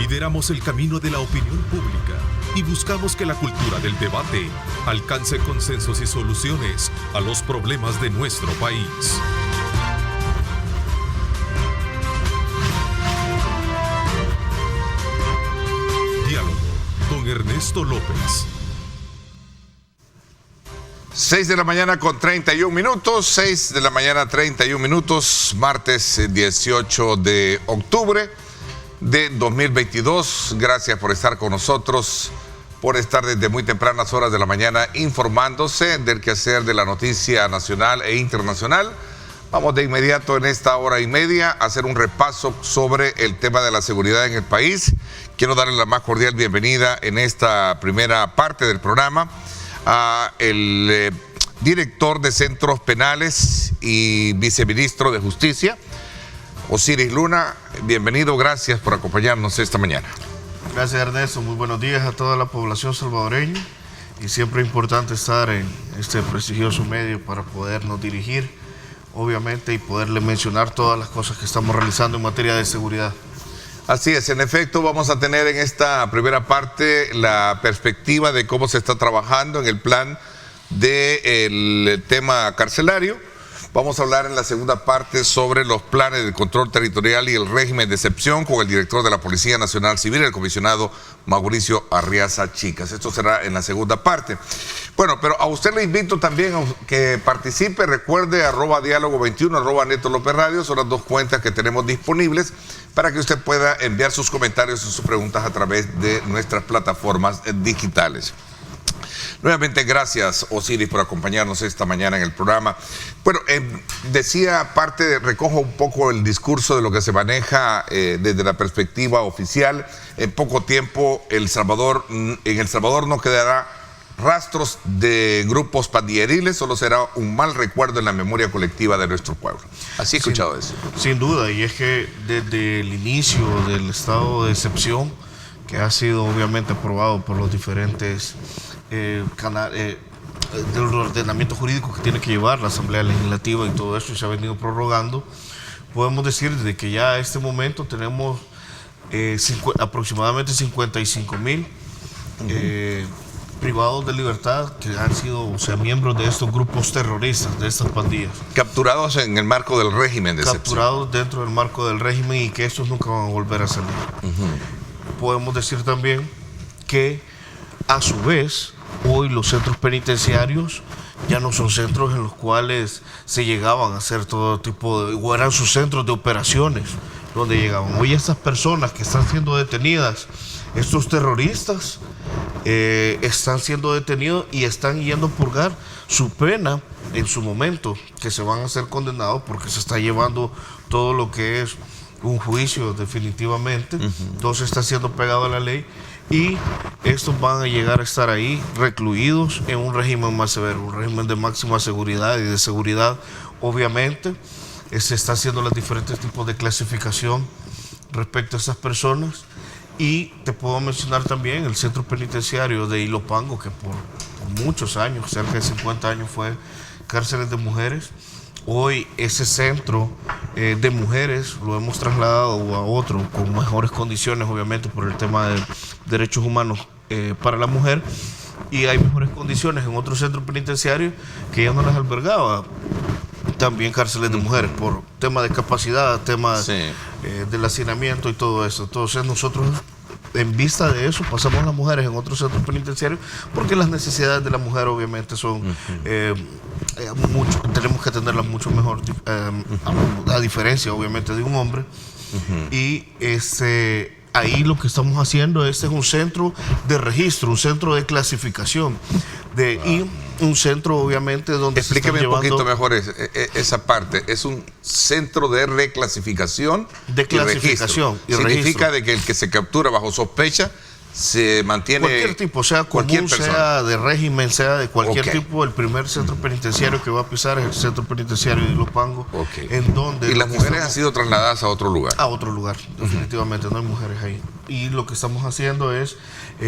Lideramos el camino de la opinión pública y buscamos que la cultura del debate alcance consensos y soluciones a los problemas de nuestro país. Diálogo con Ernesto López. 6 de la mañana con 31 minutos, 6 de la mañana 31 minutos, martes 18 de octubre de 2022. Gracias por estar con nosotros, por estar desde muy tempranas horas de la mañana informándose del quehacer de la noticia nacional e internacional. Vamos de inmediato en esta hora y media a hacer un repaso sobre el tema de la seguridad en el país. Quiero darle la más cordial bienvenida en esta primera parte del programa a el director de Centros Penales y viceministro de Justicia, Osiris Luna. Bienvenido, gracias por acompañarnos esta mañana. Gracias, Ernesto, muy buenos días a toda la población salvadoreña, y siempre es importante estar en este prestigioso medio para podernos dirigir, obviamente, y poderle mencionar todas las cosas que estamos realizando en materia de seguridad. Así es, en efecto, vamos a tener en esta primera parte la perspectiva de cómo se está trabajando en el plan del tema carcelario. Vamos a hablar en la segunda parte sobre los planes de control territorial y el régimen de excepción con el director de la Policía Nacional Civil, el comisionado Mauricio Arriaza Chicas. Esto será en la segunda parte. Bueno, pero a usted le invito también a que participe. Recuerde @diálogo21, @Neto López Radio. Son las dos cuentas que tenemos disponibles para que usted pueda enviar sus comentarios y sus preguntas a través de nuestras plataformas digitales. Nuevamente, gracias, Osiris, por acompañarnos esta mañana en el programa. Bueno, decía, recojo un poco el discurso de lo que se maneja desde la perspectiva oficial. En poco tiempo, en El Salvador no quedará rastros de grupos pandilleriles, solo será un mal recuerdo en la memoria colectiva de nuestro pueblo. Así he escuchado eso. Sin duda, y es que desde el inicio del estado de excepción, que ha sido obviamente aprobado por los diferentes del ordenamiento jurídico que tiene que llevar la Asamblea Legislativa y todo eso, y se ha venido prorrogando, podemos decir desde que ya a este momento tenemos aproximadamente 55,000 privados de libertad que han sido, miembros de estos grupos terroristas, de estas pandillas. Capturados en el marco del régimen de excepción. Capturados dentro del marco del régimen, y que estos nunca van a volver a salir. Podemos decir también que, a su vez, hoy los centros penitenciarios ya no son centros en los cuales se llegaban a hacer todo tipo de, o eran sus centros de operaciones donde llegaban. Hoy estas personas que están siendo detenidas, estos terroristas, están siendo detenidos y están yendo a purgar su pena en su momento, que se van a ser condenados porque se está llevando todo lo que es un juicio definitivamente. Entonces está siendo pegado a la ley, y estos van a llegar a estar ahí recluidos en un régimen más severo, un régimen de máxima seguridad y de seguridad. Obviamente se está haciendo los diferentes tipos de clasificación respecto a esas personas, y te puedo mencionar también el centro penitenciario de Ilopango, que por muchos años, cerca de 50 años, fue cárceles de mujeres. Hoy ese centro de mujeres lo hemos trasladado a otro con mejores condiciones, obviamente por el tema de derechos humanos para la mujer, y hay mejores condiciones en otro centro penitenciario que ya no las albergaba también cárceles de mujeres por tema de capacidad, tema del hacinamiento y todo eso. Entonces nosotros, en vista de eso, pasamos las mujeres en otros centros penitenciarios, porque las necesidades de la mujer obviamente son tenemos que atenderlas mucho mejor, a diferencia obviamente de un hombre. Y ahí lo que estamos haciendo es un centro de registro, un centro de clasificación, y un centro obviamente donde explíqueme un poquito mejor esa parte. Es un centro de reclasificación, de clasificación y registro. Significa de que el que se captura bajo sospecha se mantiene... Cualquier tipo, sea común, sea de régimen, sea de cualquier tipo. El primer centro penitenciario que va a pisar es el centro penitenciario de Ilopango, en donde... ¿Y las mujeres han sido trasladadas a otro lugar? A otro lugar, definitivamente, no hay mujeres ahí. Y lo que estamos haciendo es,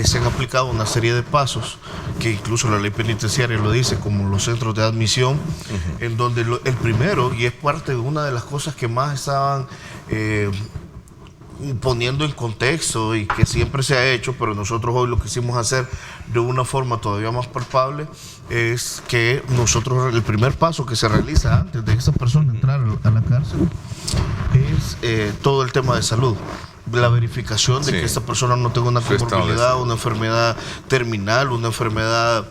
se han aplicado una serie de pasos, que incluso la ley penitenciaria lo dice, como los centros de admisión, en donde el primero, y es parte de una de las cosas que más estaban poniendo en contexto y que siempre se ha hecho, pero nosotros hoy lo quisimos hacer de una forma todavía más palpable, es que nosotros el primer paso que se realiza antes de esa persona entrar a la cárcel es todo el tema de salud. La verificación de que esta persona no tenga una comorbilidad, una enfermedad terminal, una enfermedad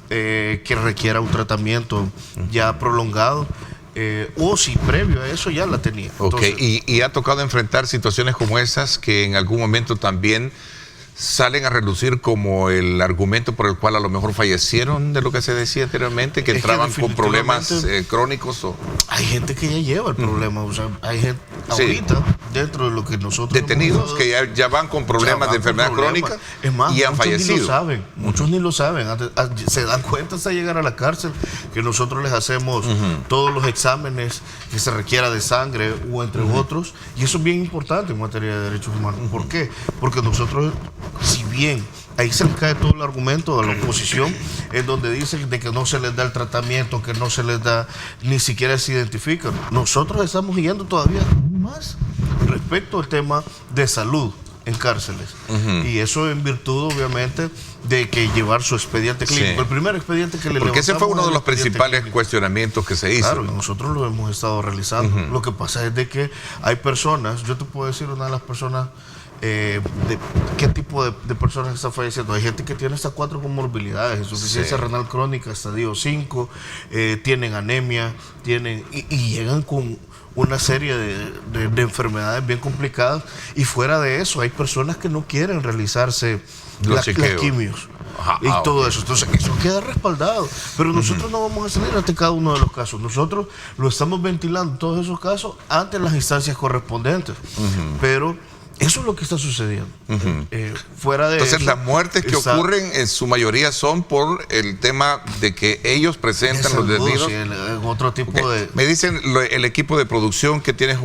que requiera un tratamiento ya prolongado. O si previo a eso ya la tenía. Entonces, y ha tocado enfrentar situaciones como esas que en algún momento también salen a relucir como el argumento por el cual a lo mejor fallecieron, de lo que se decía anteriormente, que entraban con problemas crónicos. Hay gente que ya lleva el problema, o sea, hay gente ahorita dentro de lo que nosotros detenidos que ya van con problemas de enfermedad crónica y han fallecido. Muchos ni lo saben, se dan cuenta hasta llegar a la cárcel que nosotros les hacemos todos los exámenes que se requiera de sangre o entre otros, y eso es bien importante en materia de derechos humanos. ¿Por qué? Porque nosotros, si bien ahí se le cae todo el argumento de la oposición, en donde dicen de que no se les da el tratamiento, que no se les da, ni siquiera se identifican, nosotros estamos yendo todavía más respecto al tema de salud en cárceles. Y eso en virtud, obviamente, de que llevar su expediente clínico. El primer expediente que le levantamos. Porque ese fue uno de los principales cuestionamientos que se hizo. Claro, y nosotros lo hemos estado realizando. Lo que pasa es de que hay personas, yo te puedo decir una de las personas, de qué tipo de personas está falleciendo. Hay gente que tiene hasta 4 comorbilidades, insuficiencia renal crónica, estadio 5, tienen anemia, y llegan con una serie de enfermedades bien complicadas, y fuera de eso hay personas que no quieren realizarse las quimios y todo eso. Entonces eso queda respaldado, pero nosotros no vamos a salir ante cada uno de los casos. Nosotros lo estamos ventilando todos esos casos ante las instancias correspondientes, pero eso es lo que está sucediendo. Fuera de Entonces, eso, las muertes que ocurren en su mayoría son por el tema de que ellos presentan los detenidos. Otro tipo de... Me dicen el equipo de producción que tienes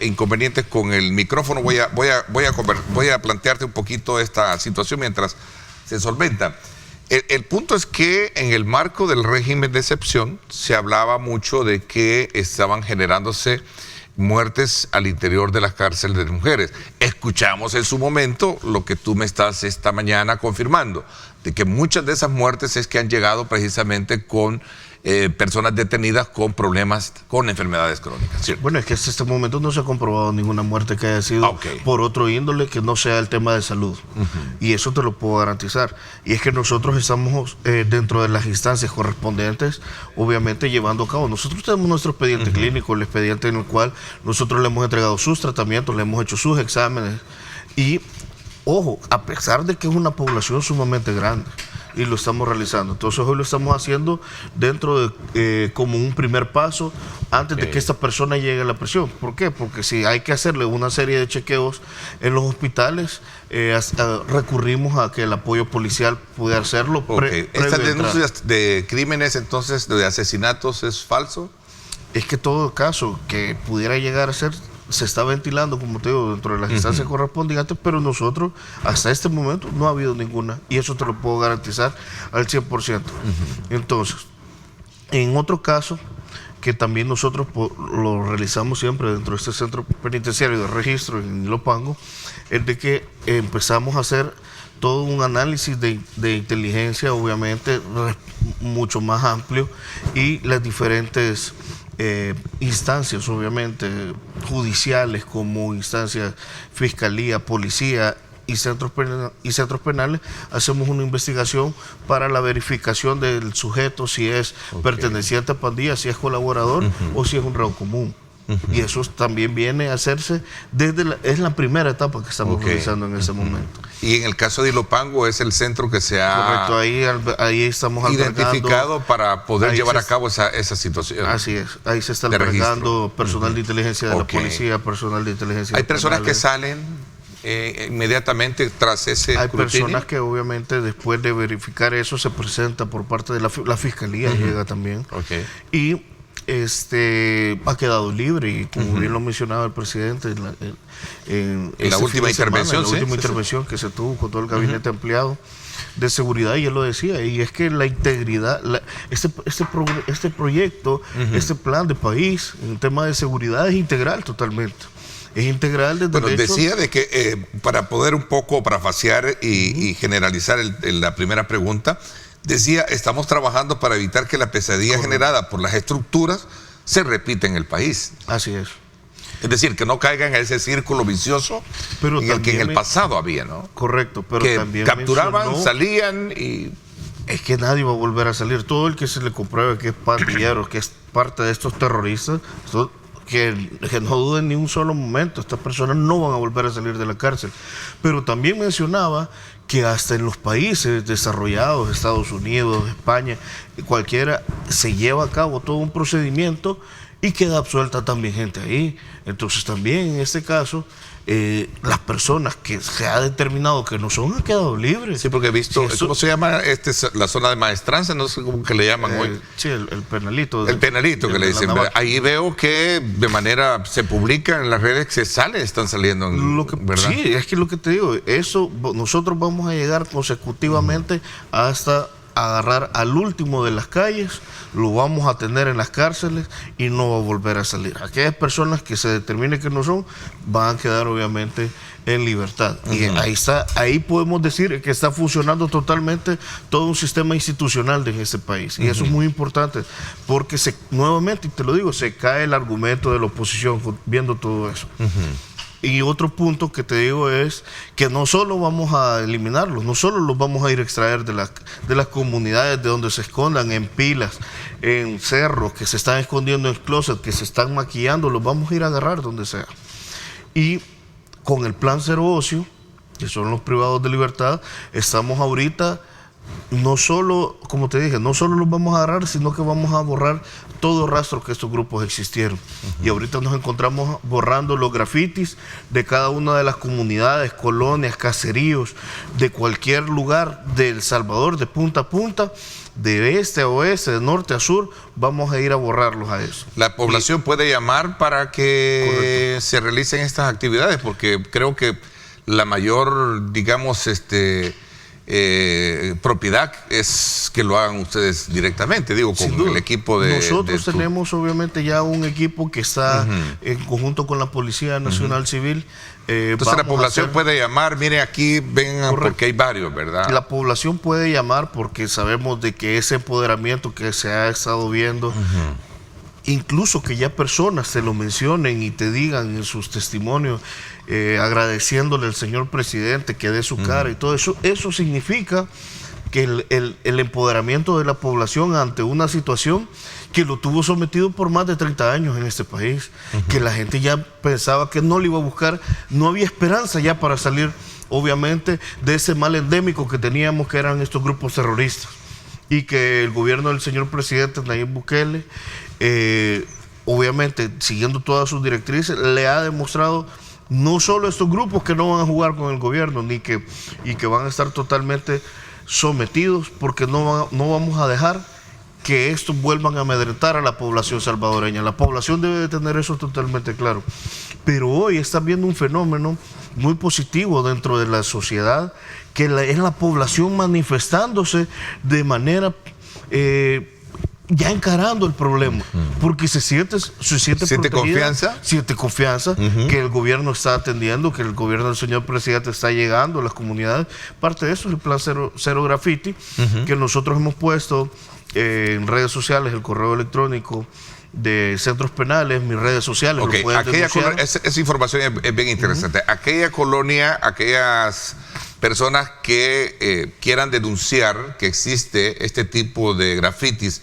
inconvenientes con el micrófono. Voy a plantearte un poquito esta situación mientras se solventa. El punto es que en el marco del régimen de excepción se hablaba mucho de que estaban generándose muertes al interior de las cárceles de mujeres. Escuchamos en su momento lo que tú me estás esta mañana confirmando, de que muchas de esas muertes es que han llegado precisamente con personas detenidas con problemas, con enfermedades crónicas, ¿cierto? Bueno, es que hasta este momento no se ha comprobado ninguna muerte que haya sido por otro índole que no sea el tema de salud. Y eso te lo puedo garantizar. Y es que nosotros estamos dentro de las instancias correspondientes, obviamente llevando a cabo. Nosotros tenemos nuestro expediente clínico, el expediente en el cual nosotros le hemos entregado sus tratamientos, le hemos hecho sus exámenes. Y, ojo, a pesar de que es una población sumamente grande, y lo estamos realizando. Entonces hoy lo estamos haciendo dentro de como un primer paso antes de que esta persona llegue a la prisión. ¿Por qué? Porque si hay que hacerle una serie de chequeos en los hospitales, recurrimos a que el apoyo policial pudiera hacerlo. ¿Estas denuncias de crímenes, entonces, de asesinatos, es falso? Es que todo caso que pudiera llegar a ser se está ventilando, como te digo, dentro de las instancias correspondientes, pero nosotros hasta este momento no ha habido ninguna, y eso te lo puedo garantizar al 100%. Entonces, en otro caso que también nosotros lo realizamos siempre dentro de este centro penitenciario de registro en Ilopango, es de que empezamos a hacer todo un análisis de inteligencia, obviamente mucho más amplio, y las diferentes instancias, obviamente, judiciales, como instancias, fiscalía, policía y centros penales, hacemos una investigación para la verificación del sujeto, si es perteneciente a pandilla, si es colaborador o si es un reo común. Y eso también viene a hacerse es la primera etapa que estamos realizando en ese momento. Y en el caso de Ilopango es el centro que se ha ahí estamos identificado para poder llevar a cabo esa situación. Así es, ahí se está albergando personal de inteligencia de la policía, personal de inteligencia. Hay personas que salen inmediatamente tras ese Hay escrutinio. personas que obviamente después de verificar eso se presenta por parte de la fiscalía, llega también. Y ha quedado libre, y como bien lo mencionaba el presidente en la última intervención, la última intervención que se tuvo con todo el gabinete ampliado de seguridad, y él lo decía, y es que la integridad, este proyecto, este plan de país en tema de seguridad es integral totalmente. es integral desde Bueno, el hecho. decía de que para poder un poco parafasear y generalizar la primera pregunta, decía, estamos trabajando para evitar que la pesadilla generada por las estructuras se repita en el país. Así es. Es decir, que no caiga en ese círculo vicioso Pero en el que en el también pasado había, ¿no? Correcto, pero Que también capturaban, mencionó, salían y... es que nadie va a volver a salir. Todo el que se le compruebe que es pandillero, que es parte de estos terroristas, que no duden ni un solo momento, estas personas no van a volver a salir de la cárcel. Pero también mencionaba que hasta en los países desarrollados, Estados Unidos, España, cualquiera, se lleva a cabo todo un procedimiento y queda absuelta también gente ahí. Entonces también en este caso, las personas que se ha determinado que no son han quedado libres. Sí, porque he visto, Sí, eso- ¿cómo se llama? La zona de maestranza, no sé cómo que le llaman hoy. Sí, el penalito. El penalito que le de la dicen. navaja. Ahí veo que de manera, se publica en las redes que están saliendo, ¿verdad? Sí, es que lo que te digo, eso nosotros vamos a llegar consecutivamente hasta agarrar al último de las calles, lo vamos a tener en las cárceles y no va a volver a salir. Aquellas personas que se determine que no son, van a quedar obviamente en libertad. Y ahí está, ahí podemos decir que está funcionando totalmente todo un sistema institucional de ese país. Y eso es muy importante, porque nuevamente, y te lo digo, se cae el argumento de la oposición viendo todo eso. Y otro punto que te digo es que no solo vamos a eliminarlos, no solo los vamos a ir a extraer de las comunidades de donde se escondan, en pilas, en cerros, que se están escondiendo en closet, que se están maquillando, los vamos a ir a agarrar donde sea. Y con el plan Cero Ocio, que son los privados de libertad, estamos ahorita, no solo, como te dije, no solo los vamos a agarrar, sino que vamos a borrar todo rastro que estos grupos existieron. Y ahorita nos encontramos borrando los grafitis de cada una de las comunidades, colonias, caseríos, de cualquier lugar de El Salvador, de punta a punta, de este a oeste, de norte a sur, vamos a ir a borrarlos a eso. La población puede llamar para que se realicen estas actividades, porque creo que la mayor, digamos, propiedad es que lo hagan ustedes directamente, digo, con el equipo de... Nosotros tenemos obviamente ya un equipo que está en conjunto con la Policía Nacional Civil. Entonces la población puede llamar, mire aquí, vengan, porque hay varios, ¿verdad? La población puede llamar porque sabemos de que ese empoderamiento que se ha estado viendo, incluso que ya personas se lo mencionen y te digan en sus testimonios, agradeciéndole al señor presidente que dé su cara y todo eso, eso significa que el empoderamiento de la población ante una situación que lo tuvo sometido por más de 30 años en este país, que la gente ya pensaba que no le iba a buscar, no había esperanza ya para salir, obviamente, de ese mal endémico que teníamos, que eran estos grupos terroristas, y que el gobierno del señor presidente Nayib Bukele, obviamente, siguiendo todas sus directrices, le ha demostrado no solo estos grupos que no van a jugar con el gobierno, y que van a estar totalmente sometidos, porque no vamos a dejar que estos vuelvan a amedrentar a la población salvadoreña. La población debe de tener eso totalmente claro. Pero hoy está viendo un fenómeno muy positivo dentro de la sociedad, que es la población manifestándose de manera... ya encarando el problema, porque se siente confianza, siente confianza que el gobierno está atendiendo, que el gobierno del señor presidente está llegando a las comunidades. Parte de eso es el plan Cero Graffiti, que nosotros hemos puesto en redes sociales, el correo electrónico de centros penales, mis redes sociales. Okay. Esa información es bien interesante. Aquella colonia, aquellas personas que quieran denunciar que existe este tipo de grafitis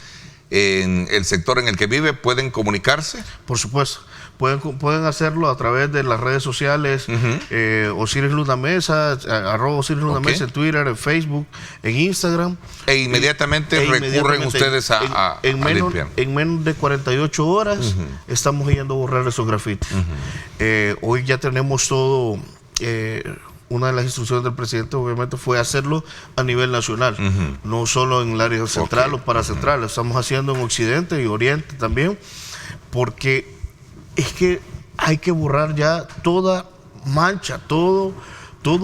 en el sector en el que vive, ¿pueden comunicarse? Por supuesto. Pueden hacerlo a través de las redes sociales, Osiris Luna Mesa, @Osiris Luna Mesa en Twitter, en Facebook, en Instagram. E inmediatamente recurren ustedes a limpiar. En menos de 48 horas estamos yendo a borrar esos grafitis. Hoy ya tenemos todo. Una de las instrucciones del presidente obviamente fue hacerlo a nivel nacional, no solo en el área central o paracentral, lo estamos haciendo en Occidente y Oriente también, porque es que hay que borrar ya toda mancha, todo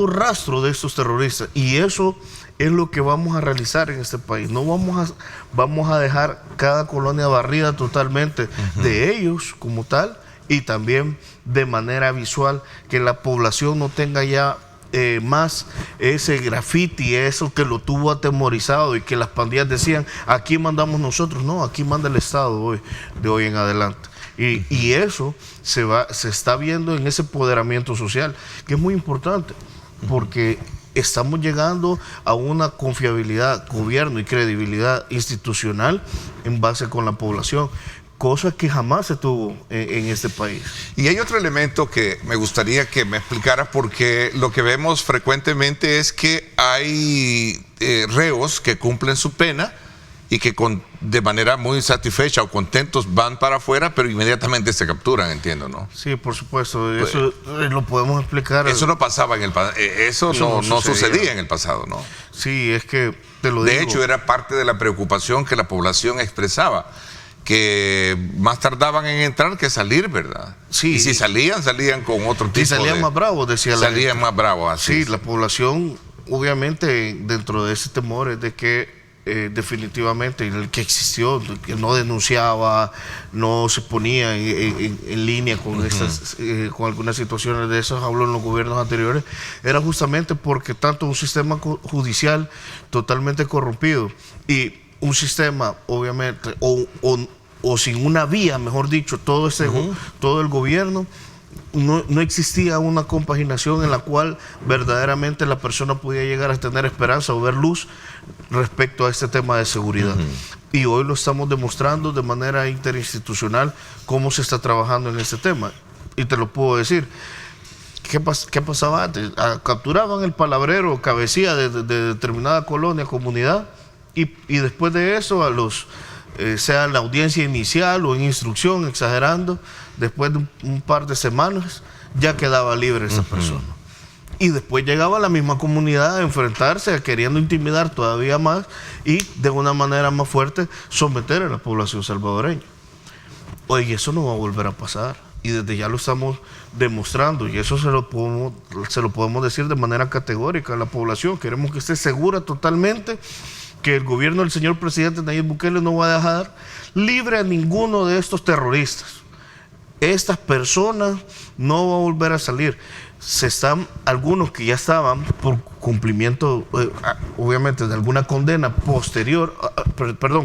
rastro de estos terroristas, y eso es lo que vamos a realizar en este país. No vamos a dejar cada colonia barrida totalmente de ellos como tal, y también de manera visual, que la población no tenga ya más ese graffiti, eso que lo tuvo atemorizado y que las pandillas decían, aquí mandamos nosotros, no, aquí manda el Estado de hoy en adelante. Y eso se está viendo en ese empoderamiento social, que es muy importante, porque estamos llegando a una confiabilidad, gobierno y credibilidad institucional en base con la población, cosa que jamás se tuvo en este país. Y hay otro elemento que me gustaría que me explicara, porque lo que vemos frecuentemente es que hay reos que cumplen su pena y que de manera muy satisfecha o contentos van para afuera, pero inmediatamente se capturan, entiendo, ¿no? Sí, por supuesto, eso lo podemos explicar. Eso no pasaba en el pasado, eso no sucedía en el pasado, ¿no? Sí, es que te lo digo. De hecho, era parte de la preocupación que la población expresaba, que más tardaban en entrar que salir, ¿verdad? Sí. Y si salían con otro tipo de... Y salían más bravos, decía la gente. Salían más bravos, así. Sí, la población, obviamente, dentro de ese temor es de que definitivamente el que existió, que no denunciaba, no se ponía en línea con con algunas situaciones de esas, hablo en los gobiernos anteriores, era justamente porque tanto un sistema judicial totalmente corrompido y un sistema, obviamente, o sin una vía, mejor dicho, todo el gobierno, no existía una compaginación en la cual verdaderamente la persona podía llegar a tener esperanza o ver luz respecto a este tema de seguridad. Y hoy lo estamos demostrando de manera interinstitucional cómo se está trabajando en este tema. Y te lo puedo decir. ¿Qué pasaba antes? Capturaban el palabrero, cabecilla de determinada colonia, comunidad, y después de eso a los... sea en la audiencia inicial o en instrucción, exagerando, después de un par de semanas, ya quedaba libre esa persona. Y después llegaba la misma comunidad a enfrentarse, queriendo intimidar todavía más y de una manera más fuerte someter a la población salvadoreña. Oye, eso no va a volver a pasar. Y desde ya lo estamos demostrando, y eso se lo podemos decir de manera categórica a la población. Queremos que esté segura totalmente que el gobierno del señor presidente Nayib Bukele no va a dejar libre a ninguno de estos terroristas. Estas personas no van a volver a salir. Algunos que ya estaban por cumplimiento, obviamente, de alguna condena posterior,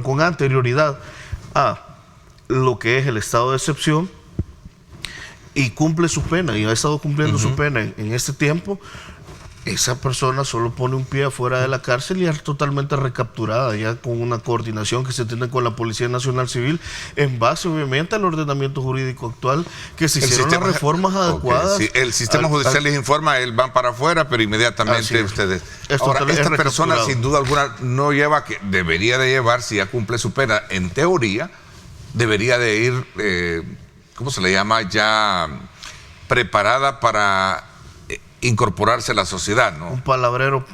con anterioridad a lo que es el estado de excepción, y cumple su pena, y ha estado cumpliendo su pena en este tiempo. Esa persona solo pone un pie afuera de la cárcel y es totalmente recapturada, ya con una coordinación que se tiene con la Policía Nacional Civil, en base obviamente al ordenamiento jurídico actual, que se hicieron las reformas adecuadas. Sí, el sistema judicial les informa, él van para afuera, pero inmediatamente ustedes... Ahora, esta persona sin duda alguna no lleva, que debería de llevar, si ya cumple su pena, en teoría, debería de ir, ¿cómo se le llama? Ya preparada para incorporarse a la sociedad, ¿no? Un palabrero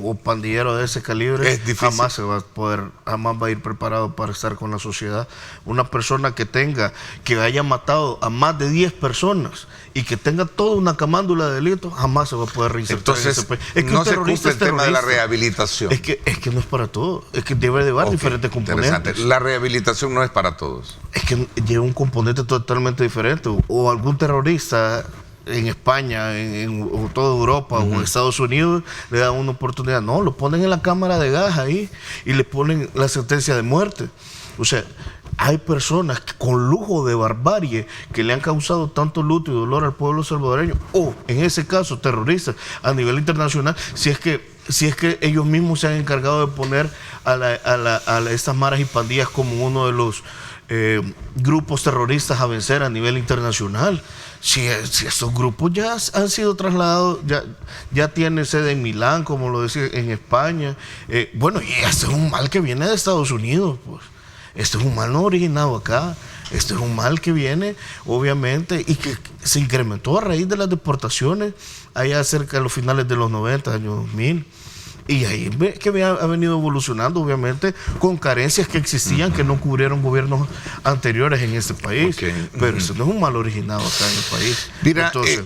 o pandillero de ese calibre jamás va a ir preparado para estar con la sociedad. Una persona que haya matado a más de 10 personas y que tenga toda una camándula de delitos, jamás se va a poder reinsertar. Entonces, en ese país. Es que no se cumple el tema de la rehabilitación. Es que no es para todo. Es que debe llevar diferentes componentes. La rehabilitación no es para todos. Es que lleva un componente totalmente diferente. O algún terrorista en España, o toda Europa, o en Estados Unidos, le dan una oportunidad. No, lo ponen en la cámara de gas ahí y le ponen la sentencia de muerte. O sea, hay personas con lujo de barbarie que le han causado tanto luto y dolor al pueblo salvadoreño, o en ese caso terroristas a nivel internacional, si es que ellos mismos se han encargado de poner a estas maras y pandillas como uno de los grupos terroristas a vencer a nivel internacional. Si estos grupos ya han sido trasladados, ya tienen sede en Milán, como lo decía, en España. Bueno, y este es un mal que viene de Estados Unidos, pues. Esto es un mal no originado acá. Esto es un mal que viene, obviamente, y que se incrementó a raíz de las deportaciones allá cerca de los finales de los 90, años 2000. Y ahí que ha venido evolucionando, obviamente, con carencias que existían, que no cubrieron gobiernos anteriores en este país. Pero eso no es un mal originado acá en el país. Mira, entonces,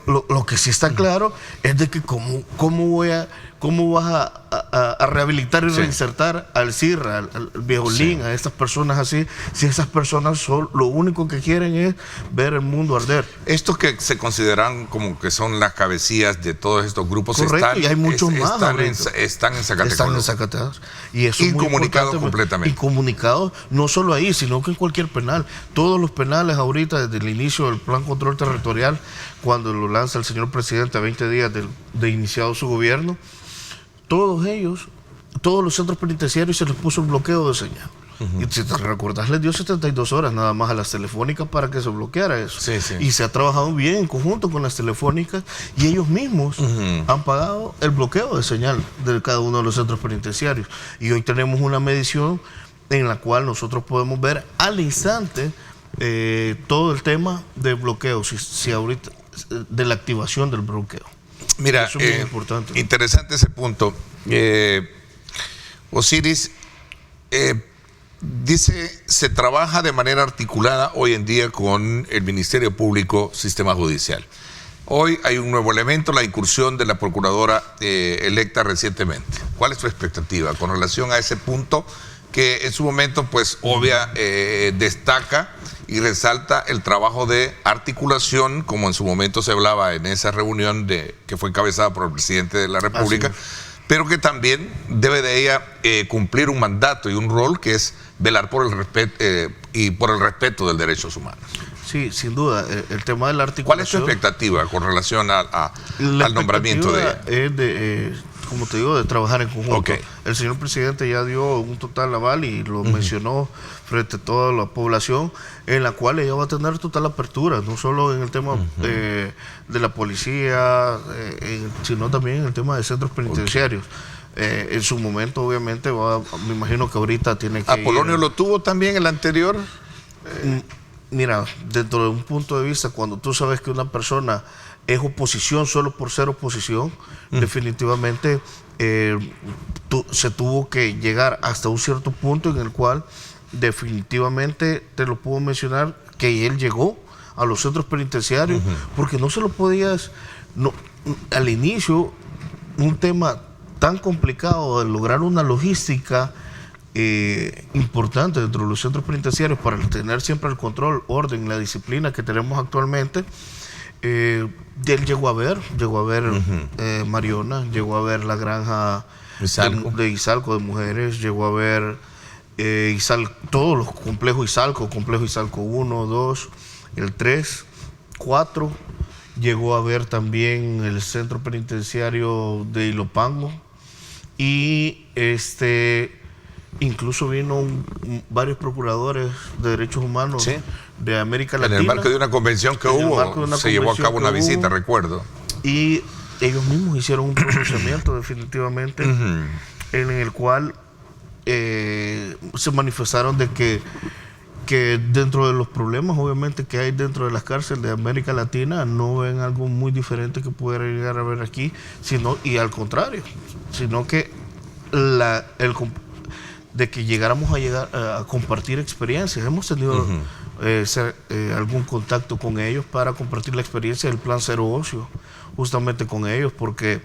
lo que sí está claro es de que cómo voy a ¿cómo vas a rehabilitar y Sí. reinsertar al CIRRA, al violín, a estas personas así, si esas personas lo único que quieren es ver el mundo arder? Estos que se consideran como que son las cabecillas de todos estos grupos Correcto, y hay muchos más están en ahorita. esa categoría. Están desacatados. Y eso es muy Incomunicados importante. completamente. Incomunicados, no solo ahí, sino que en cualquier penal. Todos los penales ahorita, desde el inicio del Plan Control Territorial, cuando lo lanza el señor presidente a 20 días de iniciado su gobierno, todos ellos, todos los centros penitenciarios se les puso un bloqueo de señal. Y si te recordás, les dio 72 horas nada más a las telefónicas para que se bloqueara eso. Sí, sí. Y se ha trabajado bien en conjunto con las telefónicas y ellos mismos han pagado el bloqueo de señal de cada uno de los centros penitenciarios. Y hoy tenemos una medición en la cual nosotros podemos ver al instante todo el tema de bloqueo, si ahorita, de la activación del bloqueo. Mira, Eso es muy importante, ¿no? interesante ese punto. Osiris, dice, se trabaja de manera articulada hoy en día con el Ministerio Público, Sistema Judicial. Hoy hay un nuevo elemento, la incursión de la procuradora electa recientemente. ¿Cuál es tu expectativa con relación a ese punto que en su momento, pues, destaca y resalta el trabajo de articulación, como en su momento se hablaba en esa reunión que fue encabezada por el presidente de la República, pero que también debe de ella cumplir un mandato y un rol que es velar por el respeto y por el respeto de los derechos humanos? Sí, sin duda. El tema de la articulación. ¿Cuál es tu expectativa con relación al nombramiento de ella? Es de, como te digo, de trabajar en conjunto. Okay. El señor presidente ya dio un total aval y lo mencionó frente a toda la población, en la cual ella va a tener total apertura, no solo en el tema de la policía, sino también en el tema de centros penitenciarios. En su momento, obviamente, me imagino que ahorita tiene que ¿Apolonio lo tuvo también el anterior? Mira, dentro de un punto de vista, cuando tú sabes que una persona es oposición solo por ser oposición, definitivamente se tuvo que llegar hasta un cierto punto en el cual definitivamente te lo puedo mencionar que él llegó a los centros penitenciarios porque no se lo podías, al inicio, un tema tan complicado de lograr una logística importante dentro de los centros penitenciarios para tener siempre el control, orden, la disciplina que tenemos actualmente. Él llegó a ver Mariona, llegó a ver la granja de Izalco de mujeres, llegó a ver todos los complejos Izalco, complejo Izalco 1, 2, el 3, 4, llegó a ver también el centro penitenciario de Ilopango y incluso vino varios procuradores de derechos humanos de América Latina. En el marco de una convención que hubo, se llevó a cabo una visita, recuerdo. Y ellos mismos hicieron un pronunciamiento definitivamente en el cual se manifestaron de que dentro de los problemas obviamente que hay dentro de las cárceles de América Latina no ven algo muy diferente que pudiera llegar a ver aquí, y al contrario, sino que de que llegáramos a compartir experiencias. Hemos tenido algún contacto con ellos para compartir la experiencia del Plan Cero Ocio, justamente con ellos, porque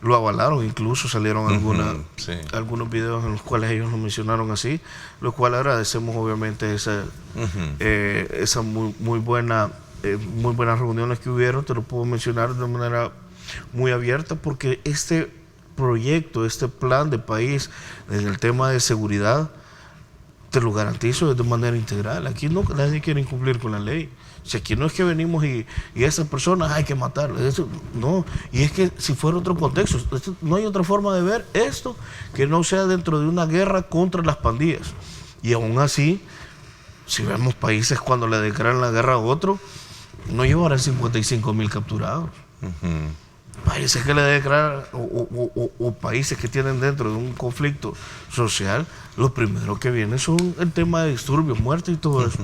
lo avalaron, incluso salieron algunos videos en los cuales ellos lo mencionaron así, lo cual agradecemos obviamente esa muy buenas reuniones que hubieron. Te lo puedo mencionar de manera muy abierta, porque este proyecto, este plan de país en el tema de seguridad, te lo garantizo, es de manera integral. Aquí nadie quiere incumplir con la ley. Si aquí no es que venimos y a esas personas hay que matarlas, no. Y es que si fuera otro contexto, no hay otra forma de ver esto que no sea dentro de una guerra contra las pandillas. Y aún así, si vemos países cuando le declaran la guerra a otro, no llevarán 55,000 capturados. Países que le declaran o países que tienen dentro de un conflicto social, lo primero que viene son el tema de disturbios, muertes y todo eso.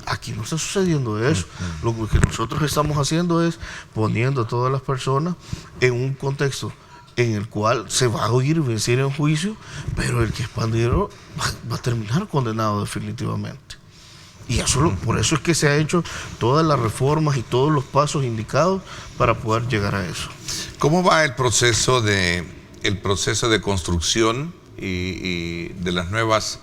Aquí no está sucediendo eso. Lo que nosotros estamos haciendo es poniendo a todas las personas en un contexto en el cual se va a oír vencer en juicio, pero el que es pandillero va a terminar condenado definitivamente. Y por eso es que se ha hecho todas las reformas y todos los pasos indicados para poder llegar a eso. ¿Cómo va el proceso de el proceso de construcción y de los nuevos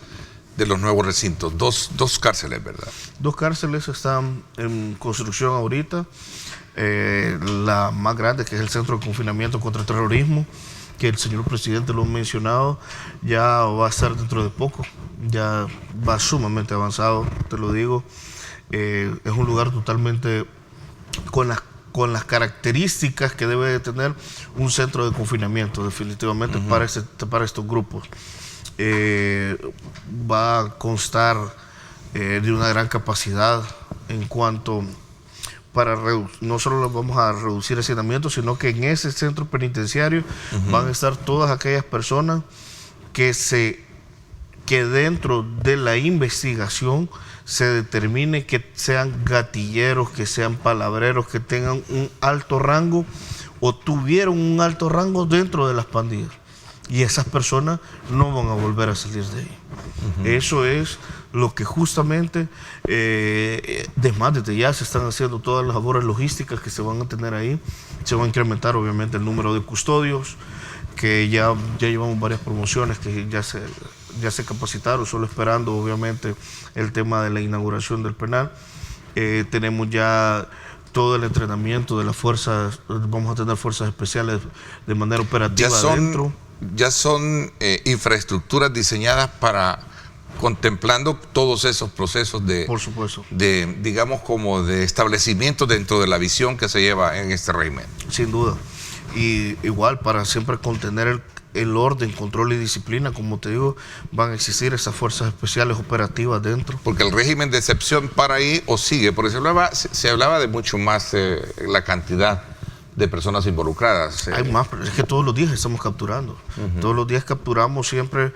recintos. Dos cárceles, ¿verdad? 2 cárceles están en construcción ahorita. La más grande, que es el Centro de Confinamiento contra el Terrorismo, que el señor presidente lo ha mencionado, ya va a estar dentro de poco. Ya va sumamente avanzado, te lo digo. Es un lugar totalmente con las características que debe de tener un centro de confinamiento, definitivamente, para estos grupos. Va a constar de una gran capacidad en cuanto no solo vamos a reducir hacinamiento, sino que en ese centro penitenciario van a estar todas aquellas personas que dentro de la investigación se determine que sean gatilleros, que sean palabreros, que tengan un alto rango o tuvieron un alto rango dentro de las pandillas. Y esas personas no van a volver a salir de ahí. Eso es lo que justamente, desde ya se están haciendo todas las labores logísticas que se van a tener ahí. Se va a incrementar obviamente el número de custodios, que ya llevamos varias promociones que ya se capacitaron, solo esperando obviamente el tema de la inauguración del penal. Tenemos ya todo el entrenamiento de las fuerzas, vamos a tener fuerzas especiales de manera operativa adentro. Ya son infraestructuras diseñadas para contemplando todos esos procesos por supuesto, digamos, como de establecimiento dentro de la visión que se lleva en este régimen. Sin duda. Y igual, para siempre contener el orden, control y disciplina, como te digo, van a existir esas fuerzas especiales operativas dentro. Porque el régimen de excepción para ahí o sigue, porque se hablaba de mucho más la cantidad de personas involucradas. Hay más, pero es que todos los días estamos capturando. Todos los días capturamos siempre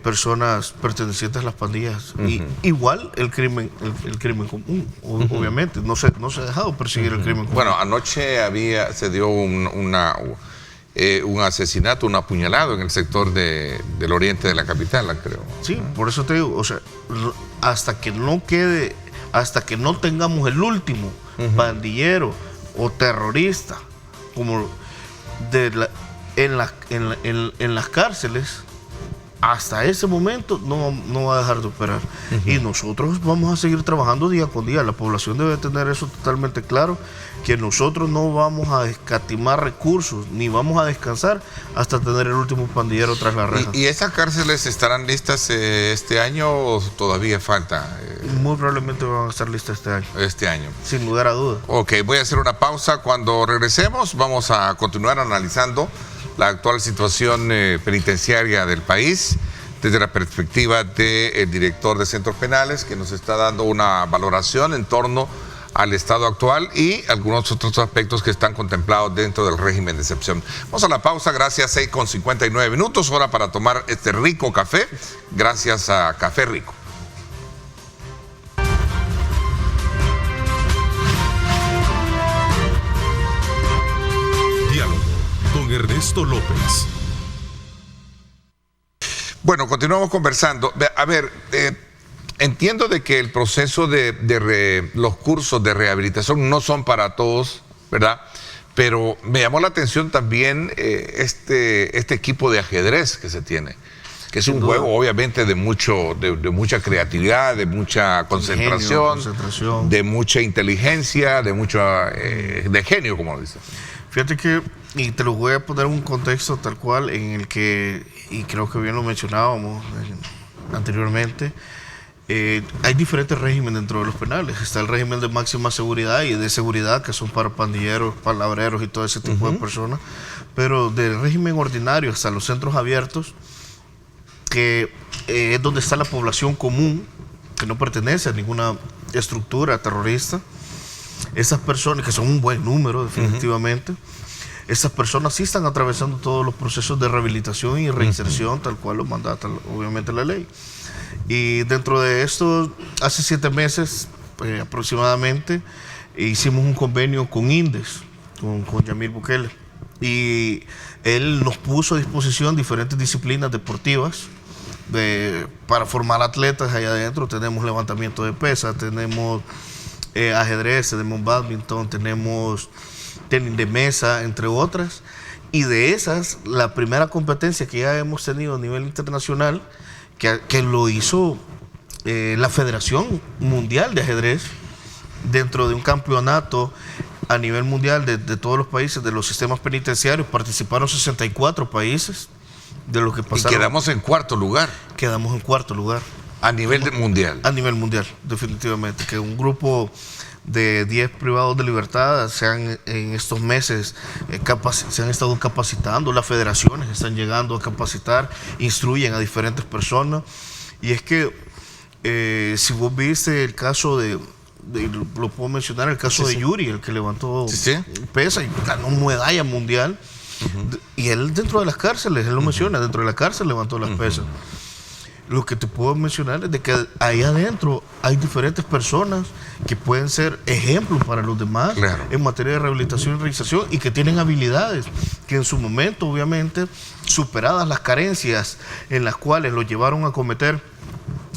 personas pertenecientes a las pandillas. Y igual el crimen común, obviamente. No se ha dejado perseguir el crimen común. Bueno, anoche se dio un asesinato, un apuñalado en el sector del oriente de la capital, creo. Sí, por eso te digo, o sea, hasta que no tengamos el último pandillero o terrorista como en las cárceles, hasta ese momento no va a dejar de operar. Y nosotros vamos a seguir trabajando día con día. La población debe tener eso totalmente claro, que nosotros no vamos a escatimar recursos ni vamos a descansar hasta tener el último pandillero tras la reja. ¿Y esas cárceles estarán listas este año o todavía falta? Muy probablemente van a estar listas este año. Este año. Sin lugar a dudas. Ok, voy a hacer una pausa. Cuando regresemos vamos a continuar analizando la actual situación penitenciaria del país desde la perspectiva del director de centros penales, que nos está dando una valoración en torno al estado actual y algunos otros aspectos que están contemplados dentro del régimen de excepción. Vamos a la pausa, gracias, 6:59, hora para tomar este rico café, gracias a Café Rico. Diálogo con Ernesto López. Bueno, continuamos conversando. A ver, entiendo de que el proceso de los cursos de rehabilitación no son para todos, ¿verdad? Pero me llamó la atención también este equipo de ajedrez que se tiene, que es un juego obviamente de mucha creatividad, de mucha concentración, de mucha inteligencia, de genio, como lo dice. Fíjate que, y te lo voy a poner en un contexto tal cual en el que, y creo que bien lo mencionábamos anteriormente, hay diferentes regímenes dentro de los penales. Está el régimen de máxima seguridad y de seguridad, que son para pandilleros, palabreros y todo ese tipo de personas. Pero del régimen ordinario hasta los centros abiertos, que es donde está la población común, que no pertenece a ninguna estructura terrorista. Esas personas, que son un buen número definitivamente, esas personas sí están atravesando todos los procesos de rehabilitación y reinserción, tal cual lo mandata obviamente la ley. Y dentro de esto, hace 7 meses aproximadamente, hicimos un convenio con INDES, con Yamil Bukele, y él nos puso a disposición diferentes disciplinas deportivas para formar atletas allá adentro. Tenemos levantamiento de pesas, tenemos ajedrez, tenemos badminton, tenemos tenis de mesa, entre otras. Y de esas, la primera competencia que ya hemos tenido a nivel internacional, que lo hizo la Federación Mundial de Ajedrez, dentro de un campeonato a nivel mundial de todos los países, de los sistemas penitenciarios, participaron 64 países, de los que pasaron. Y quedamos en cuarto lugar. Quedamos en cuarto lugar. A nivel mundial. A nivel mundial, definitivamente. Que un grupo de 10 privados de libertad en estos meses se han estado capacitando, las federaciones están llegando a capacitar, instruyen a diferentes personas. Y es que si vos viste el caso lo puedo mencionar, el caso de Yuri, el que levantó pesa y ganó medalla mundial. Y él dentro de las cárceles, él lo menciona, dentro de la cárcel levantó las pesas. Lo que te puedo mencionar es de que ahí adentro hay diferentes personas que pueden ser ejemplos para los demás en materia de rehabilitación y reinserción, y que tienen habilidades que en su momento, obviamente, superadas las carencias en las cuales los llevaron a cometer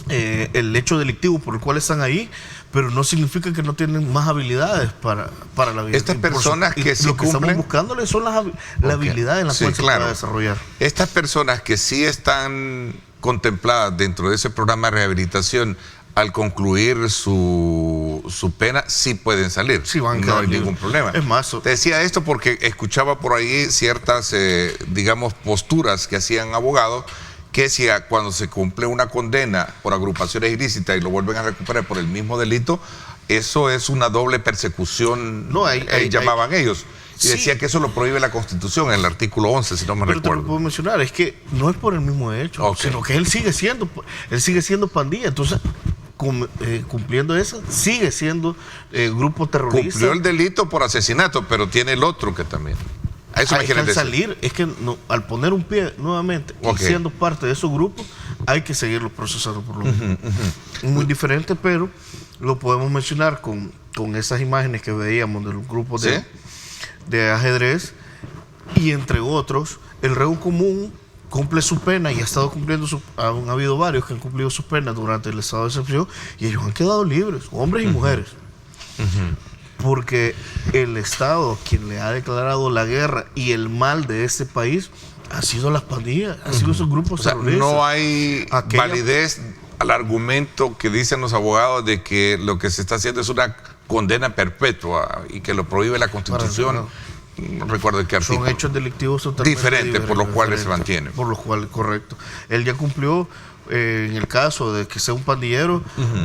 el hecho delictivo por el cual están ahí, pero no significa que no tienen más habilidades para la vida. Estas personas que sí lo que cumplen, estamos buscándoles son la habilidad en la cual se puede desarrollar. Estas personas que sí están contempladas dentro de ese programa de rehabilitación, al concluir su pena, sí pueden salir. Sí, van a no hay ningún problema. Es más, te decía esto porque escuchaba por ahí ciertas, digamos, posturas que hacían abogados, que si cuando se cumple una condena por agrupaciones ilícitas y lo vuelven a recuperar por el mismo delito, eso es una doble persecución, llamaban ellos. Y decía que eso lo prohíbe la Constitución en el artículo 11, si no me recuerdo. Pero te lo puedo mencionar, es que no es por el mismo hecho, sino que él sigue siendo pandilla. Entonces, cumpliendo eso, sigue siendo grupo terrorista. Cumplió el delito por asesinato, pero tiene el otro que también. A eso me quieren decir. Salir, es que al poner un pie nuevamente y siendo parte de esos grupos, hay que seguirlo procesando por lo mismo. Muy diferente, pero lo podemos mencionar con esas imágenes que veíamos de los grupos de ajedrez, y entre otros, el réu común cumple su pena y ha estado cumpliendo han habido varios que han cumplido sus penas durante el estado de excepción, y ellos han quedado libres, hombres y mujeres. Porque el Estado, quien le ha declarado la guerra y el mal de este país, ha sido las pandillas, han sido esos grupos terroristas. No hay validez al argumento que dicen los abogados de que lo que se está haciendo es una condena perpetua y que lo prohíbe la Constitución. No recuerdo qué artículo. Son hechos delictivos totalmente diferentes, por los cuales se mantienen. Por los cuales, correcto. Él ya cumplió, en el caso de que sea un pandillero,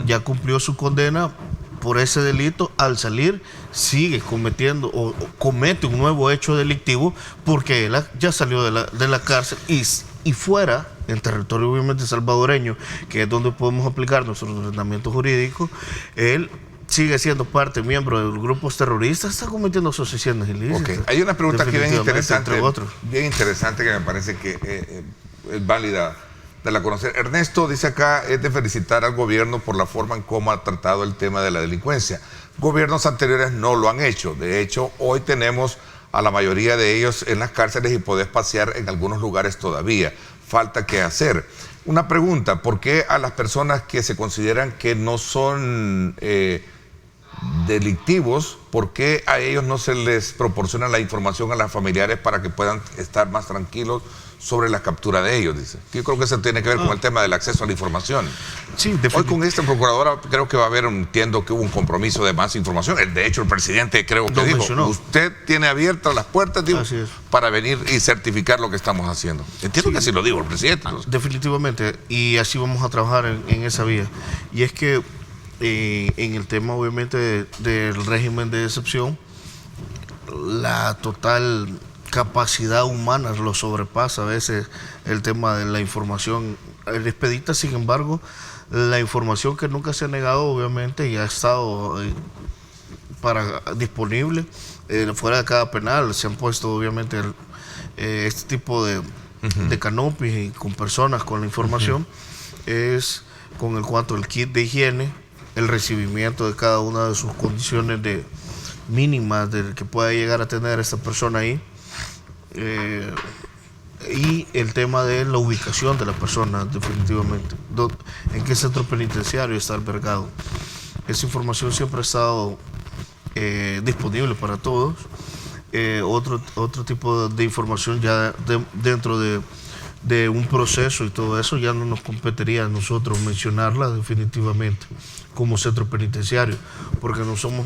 ya cumplió su condena por ese delito. Al salir, sigue cometiendo o comete un nuevo hecho delictivo, porque él ya salió de la cárcel y fuera, en territorio obviamente salvadoreño, que es donde podemos aplicar nuestro ordenamiento jurídico, él sigue siendo miembro de los grupos terroristas, está cometiendo asociaciones ilícitas. Hay una pregunta que bien interesante, entre otros. Bien interesante, que me parece que es válida de la conocer. Ernesto dice acá, es de felicitar al gobierno por la forma en cómo ha tratado el tema de la delincuencia. Gobiernos anteriores no lo han hecho. De hecho, hoy tenemos a la mayoría de ellos en las cárceles y podés pasear en algunos lugares todavía. Falta que hacer. Una pregunta, ¿por qué a las personas que se consideran que no son delictivos, por qué a ellos no se les proporciona la información a las familiares para que puedan estar más tranquilos sobre la captura de ellos? Dice. Yo creo que eso tiene que ver con el tema del acceso a la información. Sí, hoy con esta procuradora creo que va a haber, entiendo que hubo un compromiso de más información. De hecho, el presidente creo que dijo, usted tiene abiertas las puertas, digo, para venir y certificar lo que estamos haciendo. Entiendo que así lo dijo el presidente. Definitivamente, y así vamos a trabajar en esa vía. Y es que en el tema obviamente del régimen de excepción, la total capacidad humana lo sobrepasa a veces el tema de la información. El expedita, sin embargo, la información que nunca se ha negado obviamente y ha estado disponible fuera de cada penal. Se han puesto obviamente este tipo de canopies y con personas con la información, es con el cuanto el kit de higiene, el recibimiento de cada una de sus condiciones mínimas de que pueda llegar a tener esta persona ahí, y el tema de la ubicación de la persona, definitivamente, en qué centro penitenciario está albergado. Esa información siempre ha estado disponible para todos. otro tipo de información ya dentro de un proceso y todo eso, ya no nos competiría a nosotros mencionarla definitivamente como centro penitenciario, porque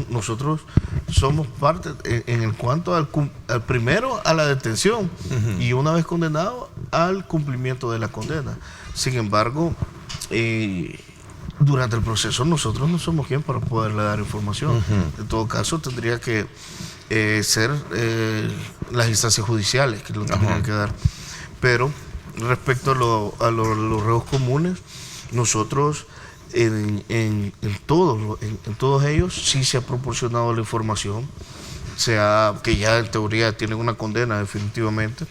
nosotros somos parte en cuanto al primero a la detención y una vez condenado al cumplimiento de la condena. Sin embargo, durante el proceso nosotros no somos quien para poderle dar información. En todo caso tendría que ser las instancias judiciales que lo tendrían que dar. Pero respecto a los reos comunes, nosotros en todos ellos sí se ha proporcionado la información, que ya en teoría tienen una condena definitivamente,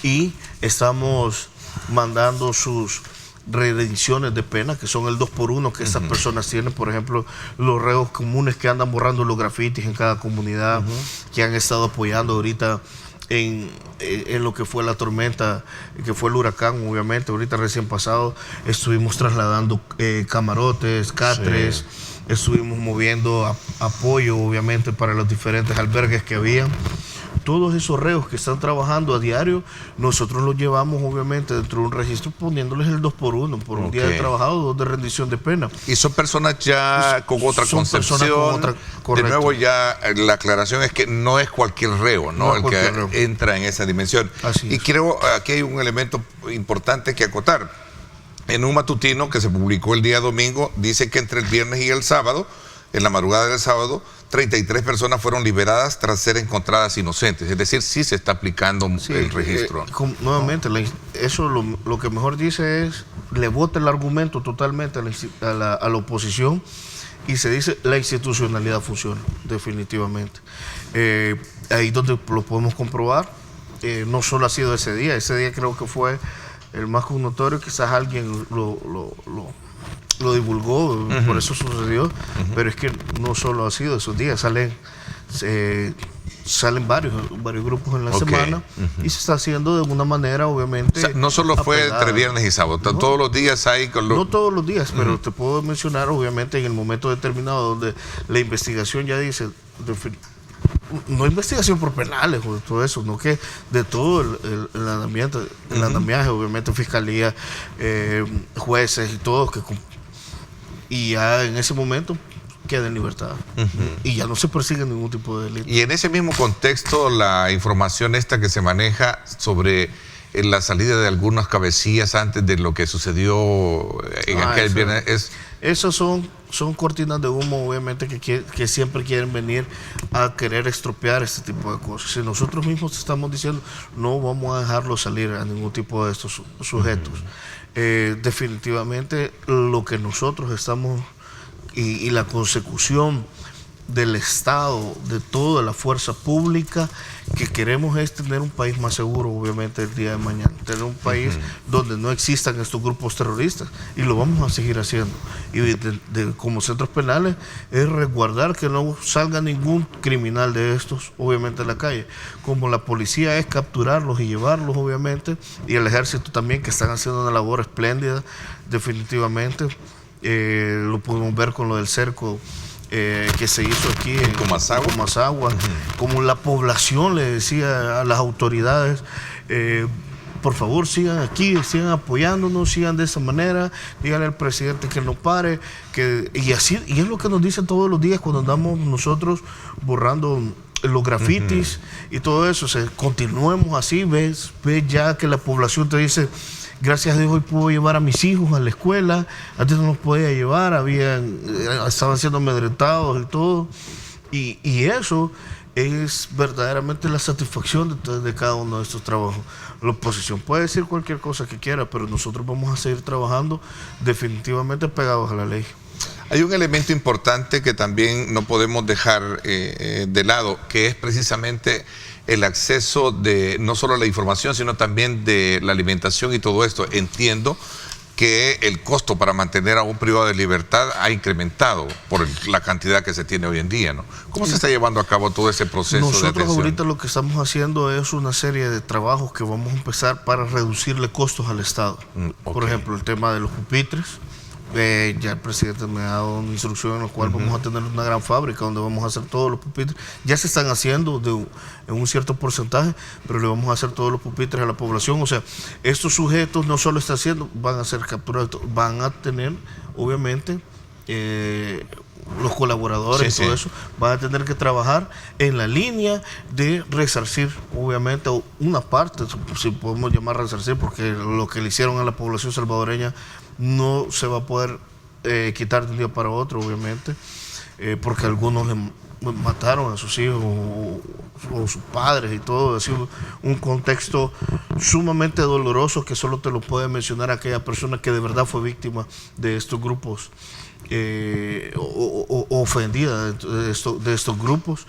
y estamos mandando sus redenciones de pena, que son el 2x1 que estas personas tienen. Por ejemplo, los reos comunes que andan borrando los grafitis en cada comunidad, que han estado apoyando ahorita en lo que fue la tormenta, que fue el huracán, obviamente. Ahorita recién pasado estuvimos trasladando camarotes, catres, estuvimos moviendo apoyo, obviamente, para los diferentes albergues que había. Todos esos reos que están trabajando a diario, nosotros los llevamos obviamente dentro de un registro poniéndoles el 2x1 por un día de trabajado, 2 de rendición de pena. Y son personas ya con otra concepción. De nuevo, ya la aclaración es que no es cualquier reo, ¿no? El que reo entra en esa dimensión. Así y creo aquí hay un elemento importante que acotar. En un matutino que se publicó el día domingo, dice que entre el viernes y el sábado, en la madrugada del sábado, 33 personas fueron liberadas tras ser encontradas inocentes. Es decir, sí se está aplicando el registro. Nuevamente, eso lo que mejor dice es, le vota el argumento totalmente a la oposición y se dice, la institucionalidad funciona, definitivamente. Ahí donde lo podemos comprobar, no solo ha sido ese día creo que fue el más connotorio, quizás alguien lo divulgó, por eso sucedió, pero es que no solo ha sido esos días, salen varios grupos en la semana y se está haciendo de una manera, obviamente. O sea, no solo fue entre viernes y sábado, no, todos los días hay. No todos los días, pero te puedo mencionar, obviamente, en el momento determinado donde la investigación ya dice, no investigación por penales o todo eso, no que de todo el andamiaje, obviamente, fiscalía, jueces y todos y ya en ese momento queda en libertad y ya no se persigue ningún tipo de delito. Y en ese mismo contexto, la información esta que se maneja sobre la salida de algunas cabecillas antes de lo que sucedió en aquel viernes esos son cortinas de humo, obviamente, que siempre quieren venir a querer estropear este tipo de cosas. Si nosotros mismos estamos diciendo, no vamos a dejarlo salir a ningún tipo de estos sujetos. Definitivamente lo que nosotros estamos y la consecución del Estado, de toda la fuerza pública que queremos es tener un país más seguro, obviamente, el día de mañana, tener un país donde no existan estos grupos terroristas, y lo vamos a seguir haciendo. Y como centros penales es resguardar que no salga ningún criminal de estos, obviamente, a la calle. Como la policía es capturarlos y llevarlos, obviamente, y el ejército también, que están haciendo una labor espléndida, definitivamente. Lo podemos ver con lo del cerco que se hizo aquí en Comasagua, como la población le decía a las autoridades, por favor sigan aquí, sigan apoyándonos, sigan de esa manera, díganle al presidente que no pare, y es lo que nos dicen todos los días cuando andamos nosotros borrando los grafitis y todo eso. Continuemos así, ves ya que la población te dice, gracias a Dios hoy puedo llevar a mis hijos a la escuela, antes no los podía llevar, estaban siendo amedrentados y todo, y eso es verdaderamente la satisfacción de cada uno de estos trabajos. La oposición puede decir cualquier cosa que quiera, pero nosotros vamos a seguir trabajando definitivamente pegados a la ley. Hay un elemento importante que también no podemos dejar de lado, que es precisamente el acceso de no solo a la información, sino también de la alimentación y todo esto. Entiendo que el costo para mantener a un privado de libertad ha incrementado por la cantidad que se tiene hoy en día, ¿no? ¿Cómo se está llevando a cabo todo ese proceso de atención? Nosotros ahorita lo que estamos haciendo es una serie de trabajos que vamos a empezar para reducirle costos al Estado. Por ejemplo, el tema de los pupitres, Ya el presidente me ha dado una instrucción en la cual vamos a tener una gran fábrica donde vamos a hacer todos los pupitres. Ya se están haciendo en un cierto porcentaje, pero le vamos a hacer todos los pupitres a la población. O sea, estos sujetos no solo están haciendo, van a ser capturados, van a tener, obviamente, los colaboradores y todo eso, van a tener que trabajar en la línea de resarcir, obviamente, una parte, si podemos llamar resarcir, porque lo que le hicieron a la población salvadoreña no se va a poder quitar de un día para otro, obviamente, porque algunos le mataron a sus hijos o sus padres y todo. Ha sido un contexto sumamente doloroso que solo te lo puede mencionar aquella persona que de verdad fue víctima de estos grupos, ofendida de estos grupos.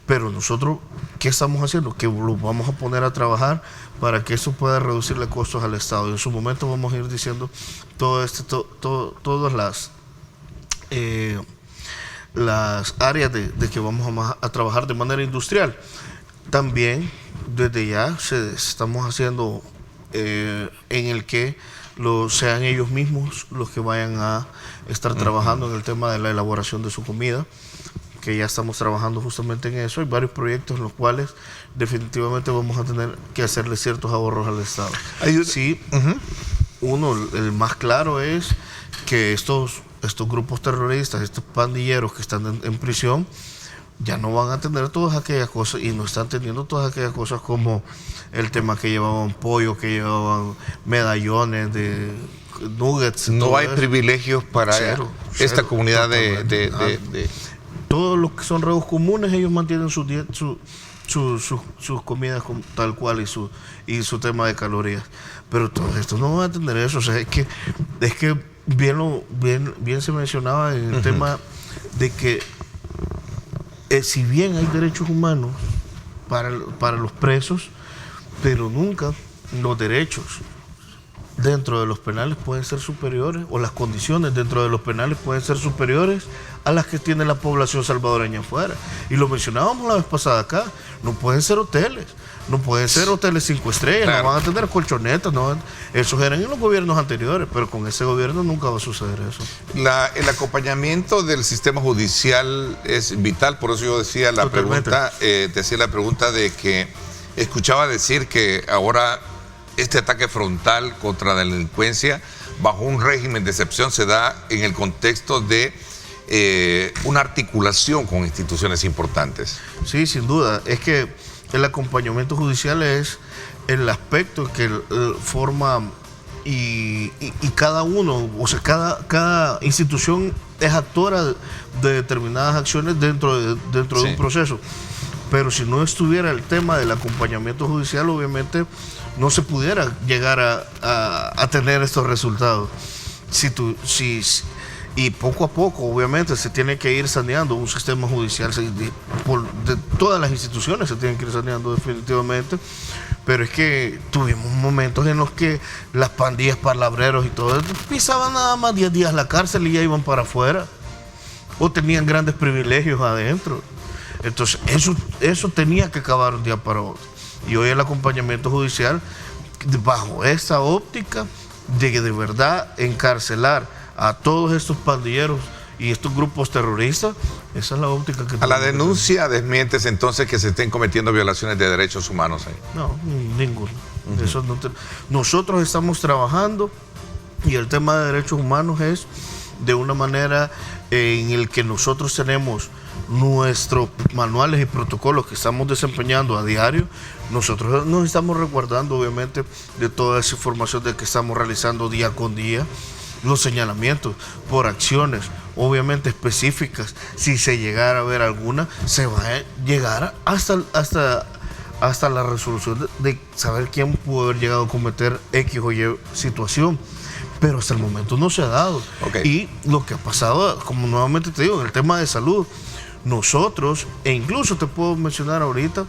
Pero nosotros, ¿qué estamos haciendo? Que lo vamos a poner a trabajar para que eso pueda reducirle costos al Estado. Y en su momento vamos a ir diciendo todas las áreas de que vamos a trabajar de manera industrial. También, desde ya, estamos haciendo en el que sean ellos mismos los que vayan a estar trabajando en el tema de la elaboración de su comida, que ya estamos trabajando justamente en eso. Hay varios proyectos en los cuales definitivamente vamos a tener que hacerle ciertos ahorros al Estado. Sí, uno, el más claro es que estos grupos terroristas, estos pandilleros que están en prisión, ya no van a tener todas aquellas cosas, y no están teniendo todas aquellas cosas como el tema que llevaban pollo, que llevaban medallones de nuggets. No hay privilegios para esta comunidad todos los que son reos comunes, ellos mantienen sus comidas tal cual y su tema de calorías. Pero todo esto no van a tener eso. O sea, es que bien se mencionaba en el tema de que si bien hay derechos humanos para los presos, pero nunca los derechos dentro de los penales pueden ser superiores, o las condiciones dentro de los penales pueden ser superiores a las que tiene la población salvadoreña afuera. Y lo mencionábamos la vez pasada acá, no pueden ser hoteles, no pueden ser hoteles 5 estrellas, claro. No van a tener colchonetas, no, esos eran en los gobiernos anteriores, pero con ese gobierno nunca va a suceder eso. El acompañamiento del sistema judicial es vital, por eso yo decía la pregunta de que escuchaba decir que ahora este ataque frontal contra la delincuencia bajo un régimen de excepción se da en el contexto de una articulación con instituciones importantes. Sí, sin duda. Es que el acompañamiento judicial es el aspecto que forma y cada uno, o sea, cada institución es actora de determinadas acciones dentro de un proceso. Pero si no estuviera el tema del acompañamiento judicial, obviamente no se pudiera llegar a tener estos resultados. Y poco a poco, obviamente, se tiene que ir saneando un sistema judicial, de todas las instituciones se tienen que ir saneando definitivamente, pero es que tuvimos momentos en los que las pandillas, palabreros y todo eso pisaban nada más 10 días la cárcel y ya iban para afuera, o tenían grandes privilegios adentro. Entonces, eso tenía que acabar un día para otro. Y hoy el acompañamiento judicial, bajo esta óptica de verdad encarcelar a todos estos pandilleros y estos grupos terroristas, esa es la óptica que... ¿A la denuncia desmientes entonces que se estén cometiendo violaciones de derechos humanos ahí? No, ninguno. Eso nosotros estamos trabajando, y el tema de derechos humanos es de una manera en el que nosotros tenemos nuestros manuales y protocolos que estamos desempeñando a diario. Nosotros nos estamos resguardando obviamente de toda esa información de que estamos realizando día con día, los señalamientos por acciones obviamente específicas. Si se llegara a ver alguna, se va a llegar hasta la resolución de saber quién pudo haber llegado a cometer X o Y situación. Pero hasta el momento no se ha dado. Y lo que ha pasado, como nuevamente te digo, en el tema de salud, nosotros, e incluso te puedo mencionar ahorita,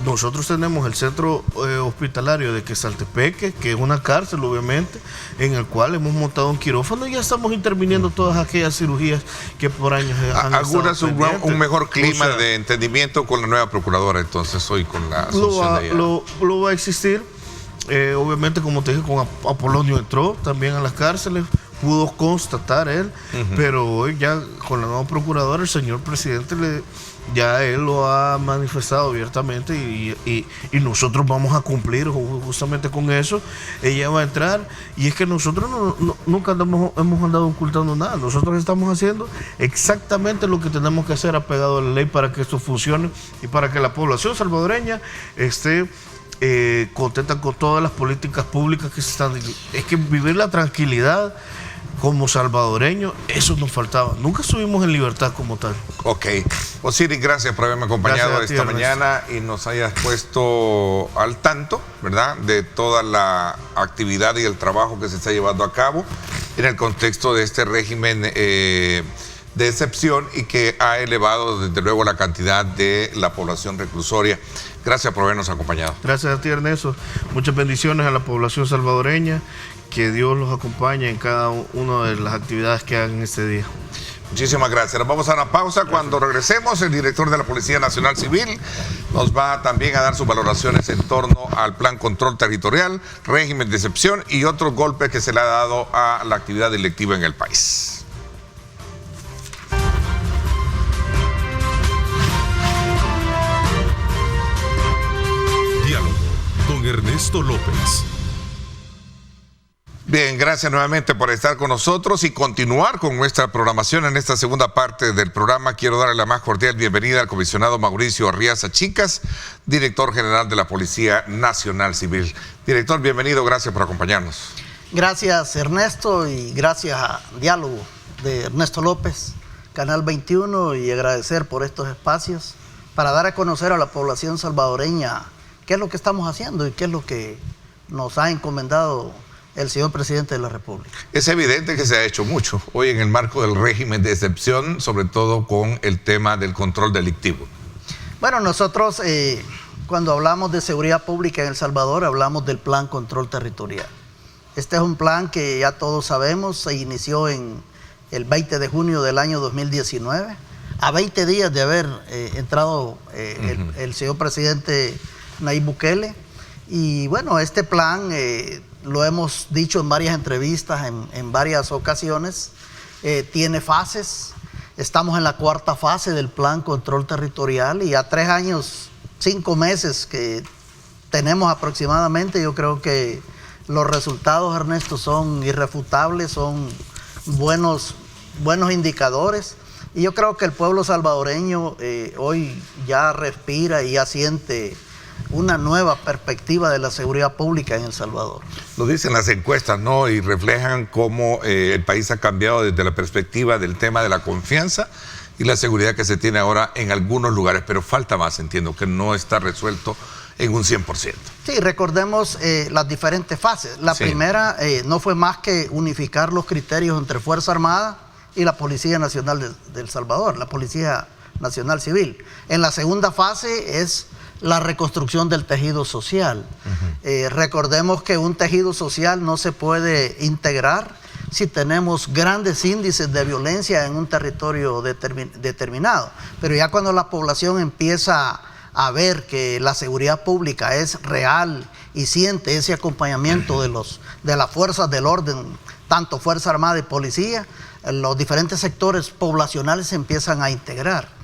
nosotros tenemos el centro hospitalario de Quesaltepeque, que es una cárcel obviamente, en el cual hemos montado un quirófano y ya estamos interviniendo todas aquellas cirugías que por años han ¿Auguras un mejor clima de entendimiento con la nueva procuradora entonces hoy con la asunción de ella? Lo va a existir. Obviamente, como te dije, con Apolonio entró también a las cárceles, pudo constatar él, pero hoy ya con la nueva procuradora, el señor presidente ya él lo ha manifestado abiertamente y nosotros vamos a cumplir justamente con eso. Ella va a entrar y es que nosotros nunca hemos andado ocultando nada. Nosotros estamos haciendo exactamente lo que tenemos que hacer apegado a la ley para que esto funcione y para que la población salvadoreña esté contenta con todas las políticas públicas que se están. Es que vivir la tranquilidad como salvadoreño, eso nos faltaba. Nunca estuvimos en libertad como tal. Ok. Osiris, gracias por haberme acompañado esta mañana y nos hayas puesto al tanto, ¿verdad?, de toda la actividad y el trabajo que se está llevando a cabo en el contexto de este régimen de excepción y que ha elevado desde luego la cantidad de la población reclusoria. Gracias por habernos acompañado. Gracias a ti, Ernesto. Muchas bendiciones a la población salvadoreña. Que Dios los acompañe en cada una de las actividades que hagan este día. Muchísimas gracias. Nos vamos a una pausa. Cuando regresemos, el director de la Policía Nacional Civil nos va también a dar sus valoraciones en torno al Plan Control Territorial, régimen de excepción y otros golpes que se le ha dado a la actividad delictiva en el país. Diálogo con Ernesto López. Bien, gracias nuevamente por estar con nosotros y continuar con nuestra programación en esta segunda parte del programa. Quiero darle la más cordial bienvenida al comisionado Mauricio Arriaza Chicas, director general de la Policía Nacional Civil. Director, bienvenido, gracias por acompañarnos. Gracias, Ernesto, y gracias a Diálogo de Ernesto López, Canal 21, y agradecer por estos espacios para dar a conocer a la población salvadoreña qué es lo que estamos haciendo y qué es lo que nos ha encomendado el señor presidente de la República. Es evidente que se ha hecho mucho hoy en el marco del régimen de excepción, sobre todo con el tema del control delictivo. Bueno, nosotros cuando hablamos de seguridad pública en El Salvador, hablamos del Plan Control Territorial. Este es un plan que ya todos sabemos, se inició en el 20 de junio del año 2019, a 20 días de haber entrado el señor presidente Nayib Bukele. Y bueno, este plan lo hemos dicho en varias entrevistas, en varias ocasiones, tiene fases. Estamos en la cuarta fase del Plan Control Territorial y a 3 años, 5 meses que tenemos aproximadamente, yo creo que los resultados, Ernesto, son irrefutables, son buenos indicadores. Y yo creo que el pueblo salvadoreño hoy ya respira y ya siente una nueva perspectiva de la seguridad pública en El Salvador. Lo dicen las encuestas, ¿no? Y reflejan cómo el país ha cambiado desde la perspectiva del tema de la confianza y la seguridad que se tiene ahora en algunos lugares, pero falta más, entiendo, que no está resuelto en un 100%. Sí, recordemos las diferentes fases. La primera no fue más que unificar los criterios entre Fuerza Armada y la Policía Nacional de El Salvador, la Policía Nacional Civil. En la segunda fase es la reconstrucción del tejido social. Recordemos que un tejido social no se puede integrar si tenemos grandes índices de violencia en un territorio determinado. Pero ya cuando la población empieza a ver que la seguridad pública es real y siente ese acompañamiento de las fuerzas del orden, tanto Fuerza Armada y Policía, los diferentes sectores poblacionales se empiezan a integrar.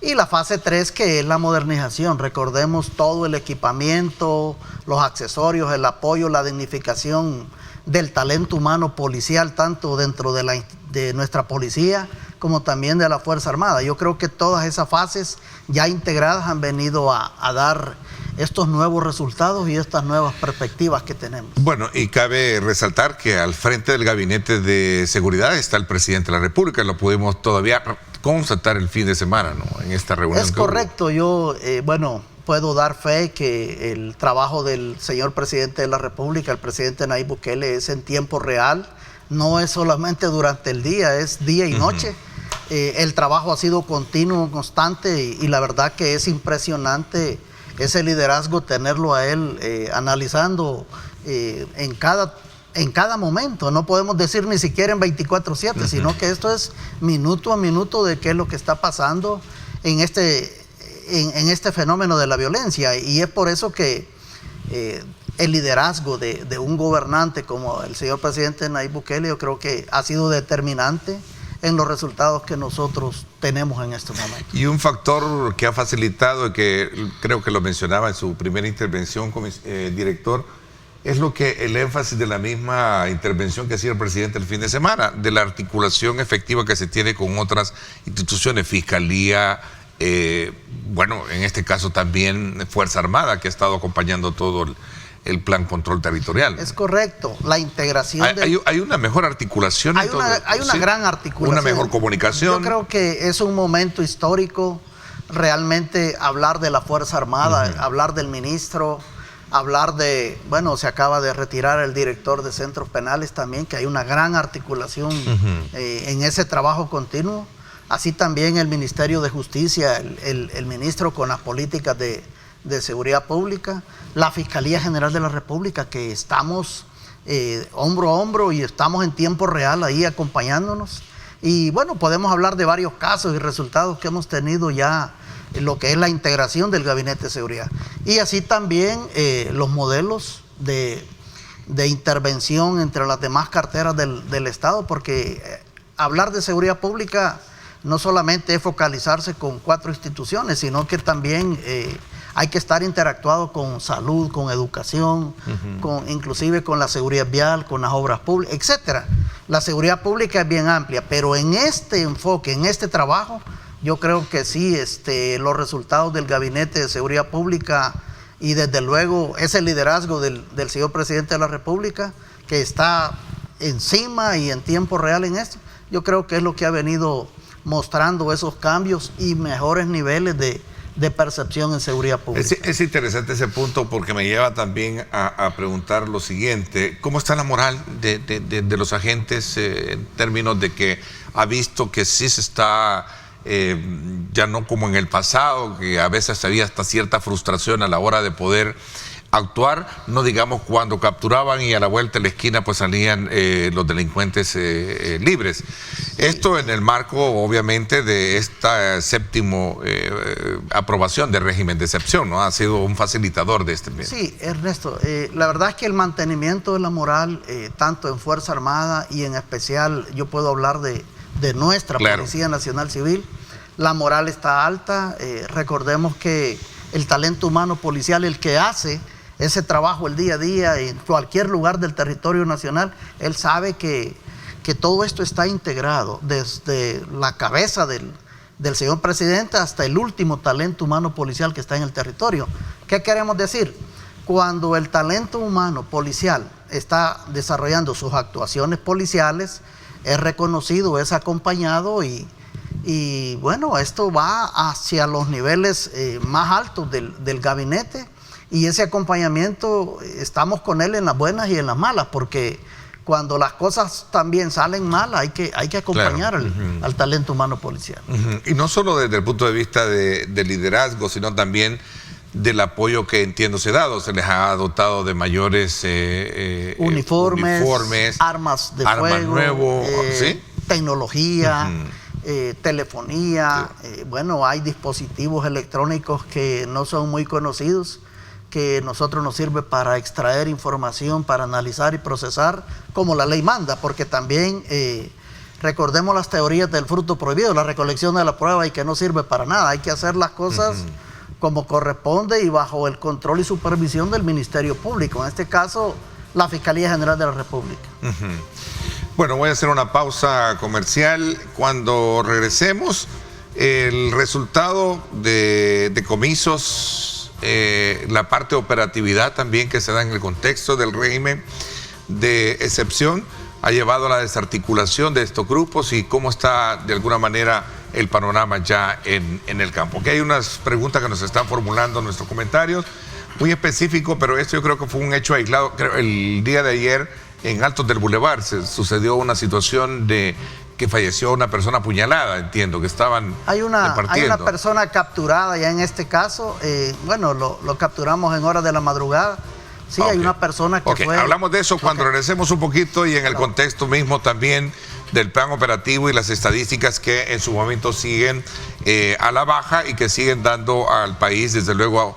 Y la fase 3, que es la modernización. Recordemos todo el equipamiento, los accesorios, el apoyo, la dignificación del talento humano policial, tanto dentro de nuestra policía como también de la Fuerza Armada. Yo creo que todas esas fases ya integradas han venido a dar estos nuevos resultados y estas nuevas perspectivas que tenemos. Bueno, y cabe resaltar que al frente del Gabinete de Seguridad está el presidente de la República, lo pudimos todavía constatar el fin de semana, ¿no?, en esta reunión. Es correcto, yo, puedo dar fe que el trabajo del señor presidente de la República, el presidente Nayib Bukele, es en tiempo real, no es solamente durante el día, es día y noche. El trabajo ha sido continuo, constante, y la verdad que es impresionante ese liderazgo, tenerlo a él analizando en cada momento. No podemos decir ni siquiera en 24/7, sino que esto es minuto a minuto de qué es lo que está pasando en este fenómeno de la violencia. Y es por eso que el liderazgo de un gobernante como el señor presidente Nayib Bukele, yo creo que ha sido determinante en los resultados que nosotros tenemos en este momento. Y un factor que ha facilitado, y que creo que lo mencionaba en su primera intervención como director, es lo que el énfasis de la misma intervención que hacía el presidente el fin de semana, de la articulación efectiva que se tiene con otras instituciones, Fiscalía, bueno, en este caso también Fuerza Armada, que ha estado acompañando todo el plan control territorial. Es correcto, la integración. Hay una mejor articulación. Hay una gran articulación. Una mejor comunicación. Yo creo que es un momento histórico realmente hablar de la Fuerza Armada, hablar del ministro, hablar de, bueno, se acaba de retirar el director de centros penales también, que hay una gran articulación en ese trabajo continuo. Así también el Ministerio de Justicia, el ministro con las políticas de seguridad pública, la Fiscalía General de la República, que estamos hombro a hombro y estamos en tiempo real ahí acompañándonos. Y bueno, podemos hablar de varios casos y resultados que hemos tenido ya en lo que es la integración del Gabinete de Seguridad. Y así también los modelos de intervención entre las demás carteras del Estado, porque hablar de seguridad pública no solamente es focalizarse con 4 instituciones, sino que también hay que estar interactuado con salud, con educación, inclusive con la seguridad vial, con las obras públicas, etcétera. La seguridad pública es bien amplia, pero en este enfoque, en este trabajo, yo creo que sí, los resultados del Gabinete de Seguridad Pública y desde luego ese liderazgo del señor Presidente de la República, que está encima y en tiempo real en esto, yo creo que es lo que ha venido mostrando esos cambios y mejores niveles de percepción en seguridad pública. Es interesante ese punto, porque me lleva también a preguntar lo siguiente: ¿cómo está la moral de los agentes en términos de que ha visto que sí se está, ya no como en el pasado, que a veces había hasta cierta frustración a la hora de poder actuar, no digamos cuando capturaban y a la vuelta de la esquina pues salían los delincuentes libres? Esto en el marco obviamente de esta séptima aprobación del régimen de excepción, ¿no? Ha sido un facilitador de este mismo. Sí, Ernesto, la verdad es que el mantenimiento de la moral, tanto en Fuerza Armada y en especial, yo puedo hablar de nuestra Policía Nacional Civil, la moral está alta. Recordemos que el talento humano policial, el que hace ese trabajo el día a día en cualquier lugar del territorio nacional, él sabe que todo esto está integrado desde la cabeza del señor presidente hasta el último talento humano policial que está en el territorio. ¿Qué queremos decir? Cuando el talento humano policial está desarrollando sus actuaciones policiales, es reconocido, es acompañado y bueno, esto va hacia los niveles más altos del gabinete, y ese acompañamiento estamos con él en las buenas y en las malas, porque cuando las cosas también salen mal hay que acompañar al talento humano policial. Y no solo desde el punto de vista de liderazgo, sino también del apoyo que entiendo se ha dado. Se les ha dotado de mayores uniformes, armas de fuego, nuevos, ¿sí? Tecnología, telefonía. Sí. Bueno, hay dispositivos electrónicos que no son muy conocidos, que nosotros nos sirve para extraer información, para analizar y procesar como la ley manda, porque también recordemos las teorías del fruto prohibido, la recolección de la prueba, y que no sirve para nada. Hay que hacer las cosas como corresponde y bajo el control y supervisión del Ministerio Público, en este caso la Fiscalía General de la República. Bueno, voy a hacer una pausa comercial. Cuando regresemos, el resultado de decomisos, la parte de operatividad también que se da en el contexto del régimen de excepción, ha llevado a la desarticulación de estos grupos y cómo está de alguna manera el panorama ya en el campo. Aquí hay unas preguntas que nos están formulando en nuestros comentarios, muy específico, pero esto yo creo que fue un hecho aislado. El día de ayer en Altos del Boulevard se sucedió una situación de que falleció una persona apuñalada, entiendo, que estaban repartiendo. Hay una persona capturada ya en este caso, bueno, lo capturamos en horas de la madrugada. Sí, hay una persona que fue... Hablamos de eso cuando regresemos un poquito y en el contexto mismo también del plan operativo y las estadísticas que en su momento siguen a la baja y que siguen dando al país, desde luego,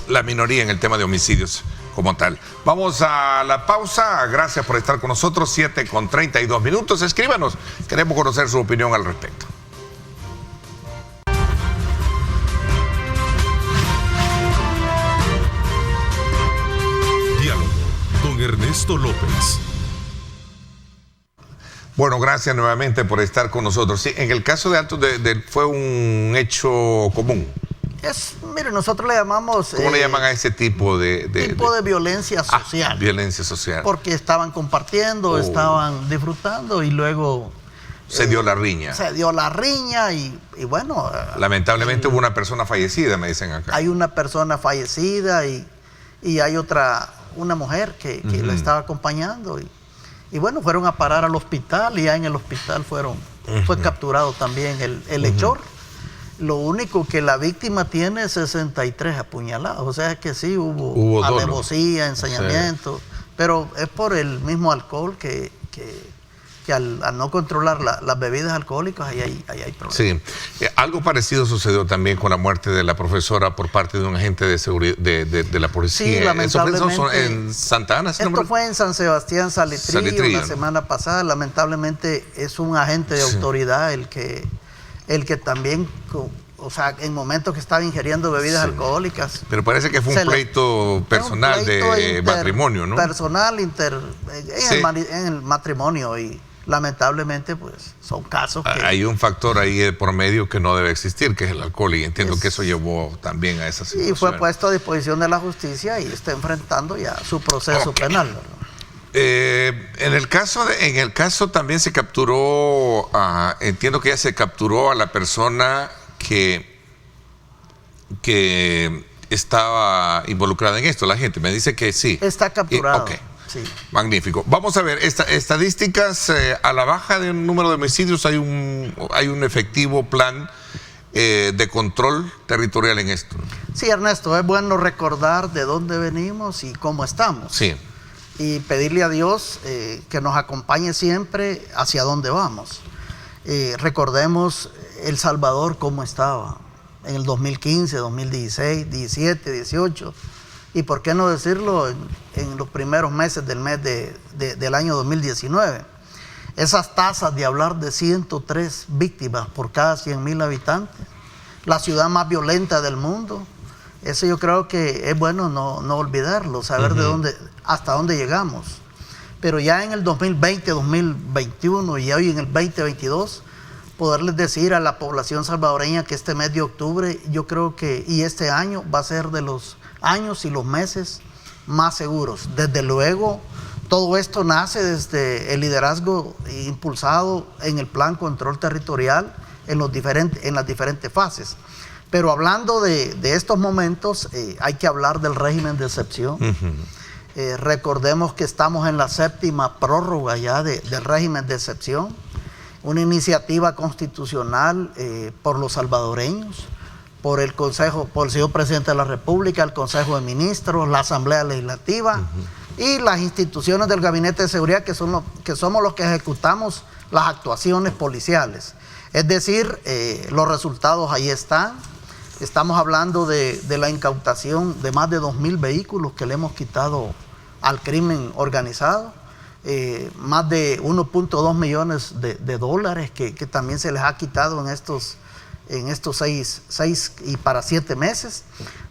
la minoría en el tema de homicidios como tal. Vamos a la pausa. Gracias por estar con nosotros. 7:32. Escríbanos. Queremos conocer su opinión al respecto. Diálogo con Ernesto López. Bueno, gracias nuevamente por estar con nosotros. Sí, en el caso de Altos fue un hecho común. Mire, nosotros le llamamos... ¿Cómo le llaman a ese tipo de violencia social? Violencia social. Porque estaban compartiendo, estaban disfrutando y luego... Se dio la riña. Se dio la riña y bueno... Lamentablemente hubo una persona fallecida, me dicen acá. Hay una persona fallecida y hay una mujer que la estaba acompañando y bueno, fueron a parar al hospital y ya en el hospital fue capturado también el hechor. Lo único que la víctima tiene 63 apuñalados, o sea que sí hubo alevosía, ensañamiento, pero es por el mismo alcohol que al no controlar las bebidas alcohólicas ahí hay problemas. Sí, algo parecido sucedió también con la muerte de la profesora por parte de un agente de seguridad de la policía. Sí, lamentablemente. ¿Eso fue en Santa Ana? Esto fue en San Sebastián Salitrí la semana pasada. Lamentablemente es un agente de autoridad el que también, o sea, en momentos que estaba ingiriendo bebidas alcohólicas. Pero parece que fue un pleito personal de matrimonio, ¿no? Personal, en el matrimonio y lamentablemente pues son casos que... Hay un factor ahí por medio que no debe existir, que es el alcohol, y entiendo que eso llevó también a esa situación. Y fue puesto a disposición de la justicia y está enfrentando ya su proceso penal, ¿verdad? En el caso también se capturó, entiendo que ya se capturó a la persona que estaba involucrada en esto. La gente me dice que sí. Está capturado. Ok. Sí. Magnífico. Vamos a ver, estadísticas, a la baja del número de homicidios hay un efectivo plan de control territorial en esto. Sí, Ernesto, es bueno recordar de dónde venimos y cómo estamos. Sí. Y pedirle a Dios que nos acompañe siempre hacia dónde vamos. Recordemos El Salvador cómo estaba en el 2015, 2016, 17, 18 y por qué no decirlo en los primeros meses del año 2019. Esas tasas de hablar de 103 víctimas por cada 100,000 habitantes, la ciudad más violenta del mundo. Eso yo creo que es bueno no olvidarlo, saber hasta dónde llegamos. Pero ya en el 2020, 2021 y hoy en el 2022, poderles decir a la población salvadoreña que este mes de octubre, yo creo que, y este año, va a ser de los años y los meses más seguros. Desde luego, todo esto nace desde el liderazgo impulsado en el Plan Control Territorial en las diferentes fases. Pero hablando de estos momentos, hay que hablar del régimen de excepción. Recordemos que estamos en la 7ª prórroga ya del régimen de excepción, una iniciativa constitucional por los salvadoreños, por el señor Presidente de la República, el Consejo de Ministros, la Asamblea Legislativa y las instituciones del Gabinete de Seguridad que somos los que ejecutamos las actuaciones policiales. Es decir, los resultados ahí están. Estamos hablando de la incautación de más de 2,000 vehículos que le hemos quitado al crimen organizado, más de 1.2 millones de dólares que también se les ha quitado en estos 6 y para 7 meses.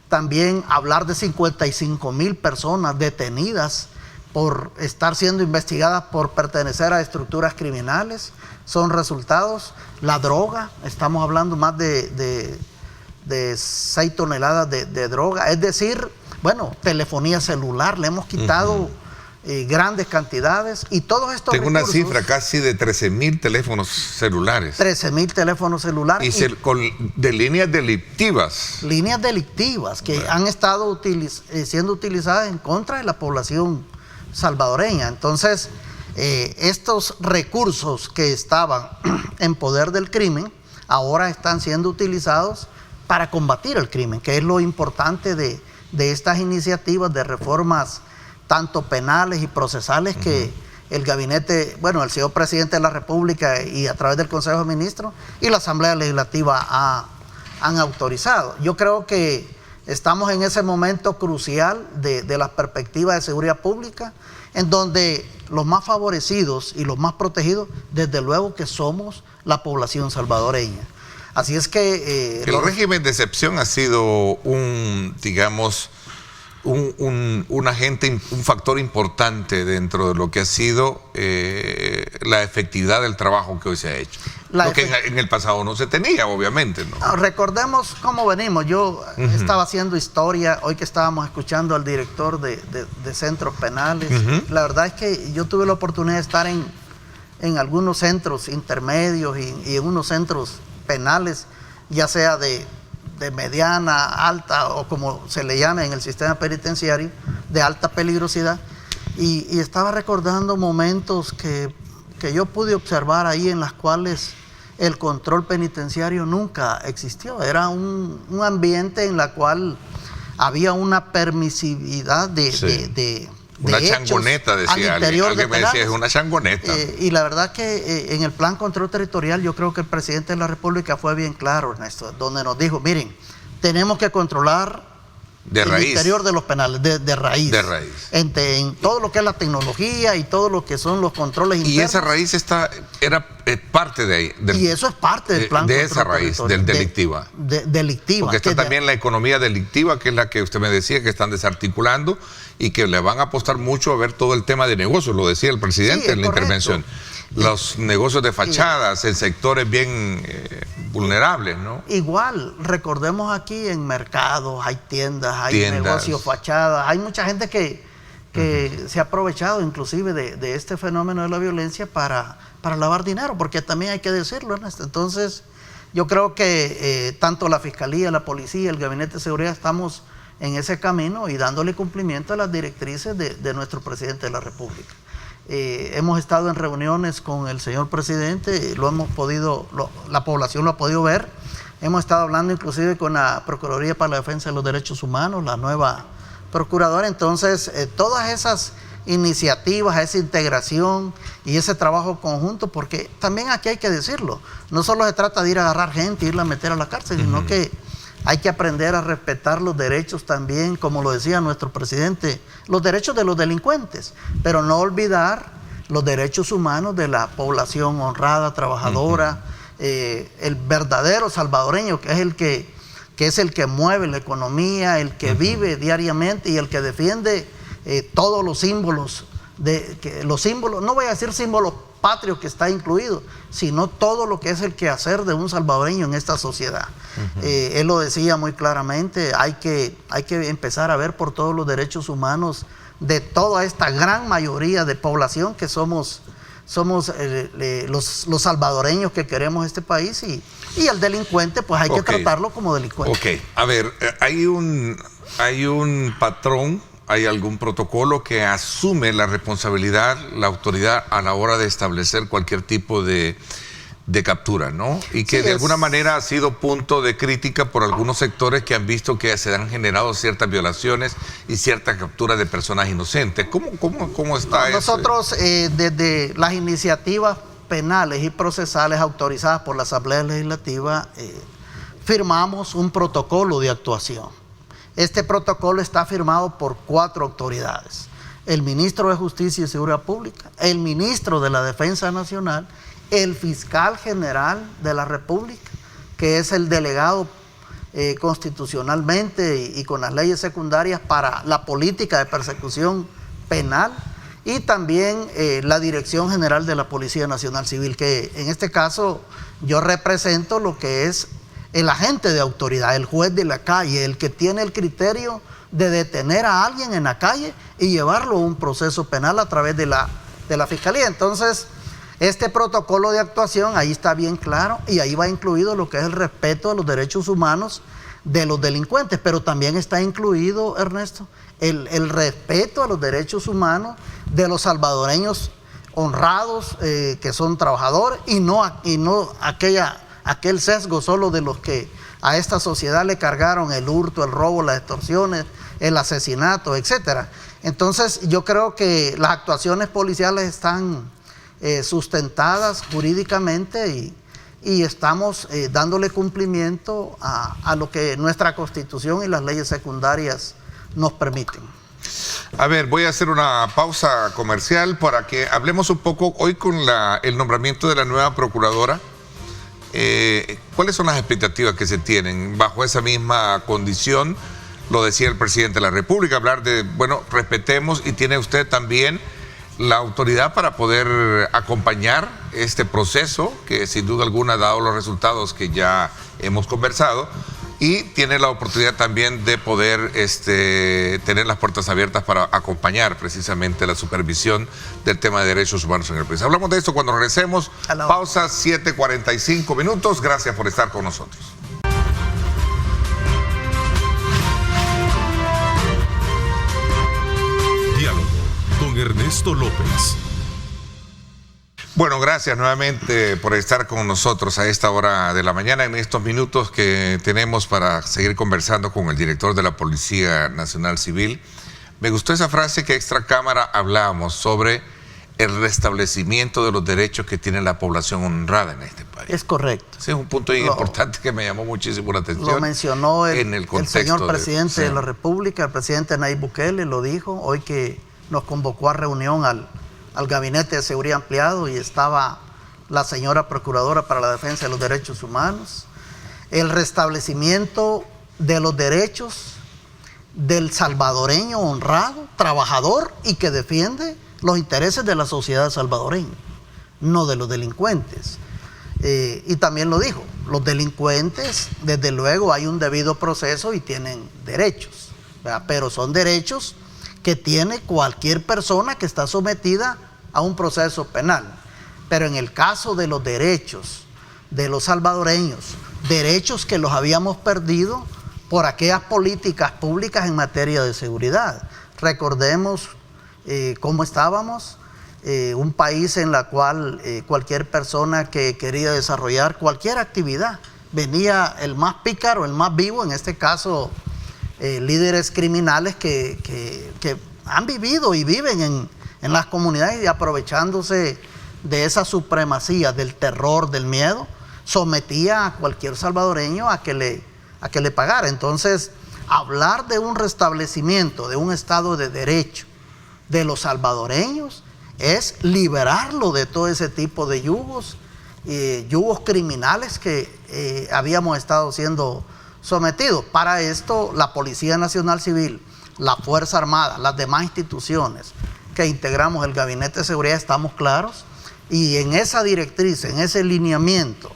También hablar de 55,000 personas detenidas por estar siendo investigadas por pertenecer a estructuras criminales. Son resultados. La droga, estamos hablando más de 6 toneladas de droga, es decir, bueno, telefonía celular, le hemos quitado grandes cantidades y todos estos Tengo recursos, una cifra casi de 13,000 teléfonos celulares. 13,000 teléfonos celulares. De líneas delictivas. Líneas delictivas que han estado siendo utilizadas en contra de la población salvadoreña. Entonces, estos recursos que estaban en poder del crimen, ahora están siendo utilizados para combatir el crimen, que es lo importante de estas iniciativas de reformas tanto penales y procesales que el gabinete, bueno, el señor Presidente de la República y a través del Consejo de Ministros y la Asamblea Legislativa han autorizado. Yo creo que Estamos en ese momento crucial de la perspectiva de seguridad pública, en donde los más favorecidos y los más protegidos, desde luego que somos la población salvadoreña. Así es que... el régimen de excepción ha sido un agente, un factor importante dentro de lo que ha sido la efectividad del trabajo que hoy se ha hecho. Lo que en el pasado no se tenía, obviamente, ¿no? No, recordemos cómo venimos. Yo estaba haciendo historia, hoy que estábamos escuchando al director de centros penales. La verdad es que yo tuve la oportunidad de estar en algunos centros intermedios y en unos centros penales, ya sea de mediana, alta o como se le llame en el sistema penitenciario, de alta peligrosidad. Y estaba recordando momentos que yo pude observar ahí en las cuales el control penitenciario nunca existió. Era un ambiente en la cual había una permisividad de una changoneta, decía alguien me decía, es una changoneta. Y la verdad que en el plan control territorial yo creo que el presidente de la República fue bien claro, Ernesto, donde nos dijo, miren, tenemos que controlar el interior de los penales, de raíz. De raíz. En todo lo que es la tecnología y todo lo que son los controles internos. Y esa raíz era parte de ahí. Y eso es parte del plan de esa raíz, del delictiva. Delictiva. Porque está también la economía delictiva, que es la que usted me decía, que están desarticulando y que le van a apostar mucho a ver todo el tema de negocios, lo decía el presidente en la intervención. Los negocios de fachadas en sectores bien vulnerables, ¿no? Igual, recordemos aquí en mercados, hay tiendas, hay negocios fachadas, hay mucha gente que se ha aprovechado inclusive de este fenómeno de la violencia para lavar dinero, porque también hay que decirlo, Ernesto. Entonces, yo creo que tanto la Fiscalía, la Policía, el Gabinete de Seguridad estamos en ese camino y dándole cumplimiento a las directrices de nuestro presidente de la República. Hemos estado en reuniones con el señor presidente, la población lo ha podido ver. Hemos estado hablando inclusive con la Procuraduría para la Defensa de los Derechos Humanos, la nueva procuradora. Entonces, todas esas iniciativas, esa integración y ese trabajo conjunto, porque también aquí hay que decirlo, no solo se trata de ir a agarrar gente, irla a meter a la cárcel, sino que hay que aprender a respetar los derechos también, como lo decía nuestro presidente, los derechos de los delincuentes, pero no olvidar los derechos humanos de la población honrada, trabajadora, el verdadero salvadoreño, que es el que mueve la economía, el que vive diariamente y el que defiende todos los símbolos, no voy a decir símbolos patrios que está incluido, sino todo lo que es el quehacer de un salvadoreño en esta sociedad. Él lo decía muy claramente, hay que empezar a ver por todos los derechos humanos de toda esta gran mayoría de población que somos los salvadoreños que queremos este país, y el delincuente pues hay que tratarlo como delincuente. Ok, a ver, hay un patrón. ¿Hay algún protocolo que asume la responsabilidad, la autoridad a la hora de establecer cualquier tipo de captura, ¿no? Y que de alguna manera ha sido punto de crítica por algunos sectores que han visto que se han generado ciertas violaciones y cierta captura de personas inocentes. ¿Cómo está eso? Nosotros, desde las iniciativas penales y procesales autorizadas por la Asamblea Legislativa, firmamos un protocolo de actuación. Este protocolo está firmado por 4 autoridades: el ministro de Justicia y Seguridad Pública, el ministro de la Defensa Nacional, el fiscal general de la República, que es el delegado constitucionalmente y con las leyes secundarias para la política de persecución penal, y también la Dirección General de la Policía Nacional Civil, que en este caso yo represento lo que es el agente de autoridad, el juez de la calle, el que tiene el criterio de detener a alguien en la calle y llevarlo a un proceso penal a través de la Fiscalía. Entonces, este protocolo de actuación ahí está bien claro, y ahí va incluido lo que es el respeto a los derechos humanos de los delincuentes, pero también está incluido, Ernesto, el respeto a los derechos humanos de los salvadoreños honrados, que son trabajadores, y no aquel sesgo solo de los que a esta sociedad le cargaron el hurto, el robo, las extorsiones, el asesinato, etcétera. Entonces, yo creo que las actuaciones policiales están sustentadas jurídicamente, y estamos dándole cumplimiento a lo que nuestra Constitución y las leyes secundarias nos permiten. A ver, voy a hacer una pausa comercial para que hablemos un poco hoy con el nombramiento de la nueva procuradora. ¿Cuáles son las expectativas que se tienen bajo esa misma condición? Lo decía el presidente de la República, hablar de, bueno, respetemos, y tiene usted también la autoridad para poder acompañar este proceso, que sin duda alguna ha dado los resultados que ya hemos conversado, y tiene la oportunidad también de poder tener las puertas abiertas para acompañar precisamente la supervisión del tema de derechos humanos en el país. Hablamos de esto cuando regresemos. Pausa, 7:45 minutos. Gracias por estar con nosotros. Diálogo con Ernesto López. Bueno, gracias nuevamente por estar con nosotros a esta hora de la mañana, en estos minutos que tenemos para seguir conversando con el director de la Policía Nacional Civil. Me gustó esa frase que extra cámara hablábamos sobre el restablecimiento de los derechos que tiene la población honrada en este país. Es correcto. Ese es un punto bien importante que me llamó muchísimo la atención. Lo mencionó el señor presidente de la República, el presidente Nayib Bukele, lo dijo hoy que nos convocó a reunión al Gabinete de Seguridad Ampliado, y estaba la señora Procuradora para la Defensa de los Derechos Humanos. El restablecimiento de los derechos del salvadoreño honrado, trabajador y que defiende los intereses de la sociedad salvadoreña, no de los delincuentes. Y también lo dijo, los delincuentes, desde luego hay un debido proceso y tienen derechos, ¿verdad? Pero son derechos que tiene cualquier persona que está sometida a un proceso penal. Pero en el caso de los derechos de los salvadoreños, derechos que los habíamos perdido por aquellas políticas públicas en materia de seguridad. Recordemos cómo estábamos, un país en la cual cualquier persona que quería desarrollar cualquier actividad, venía el más pícaro, el más vivo, en este caso líderes criminales que han vivido y viven en las comunidades, y aprovechándose de esa supremacía, del terror, del miedo, sometía a cualquier salvadoreño a que le pagara. Entonces, hablar de un restablecimiento, de un Estado de Derecho de los salvadoreños, es liberarlo de todo ese tipo de yugos criminales que habíamos estado siendo sometidos. Para esto, la Policía Nacional Civil, la Fuerza Armada, las demás instituciones que integramos el Gabinete de Seguridad, estamos claros, y en esa directriz, en ese lineamiento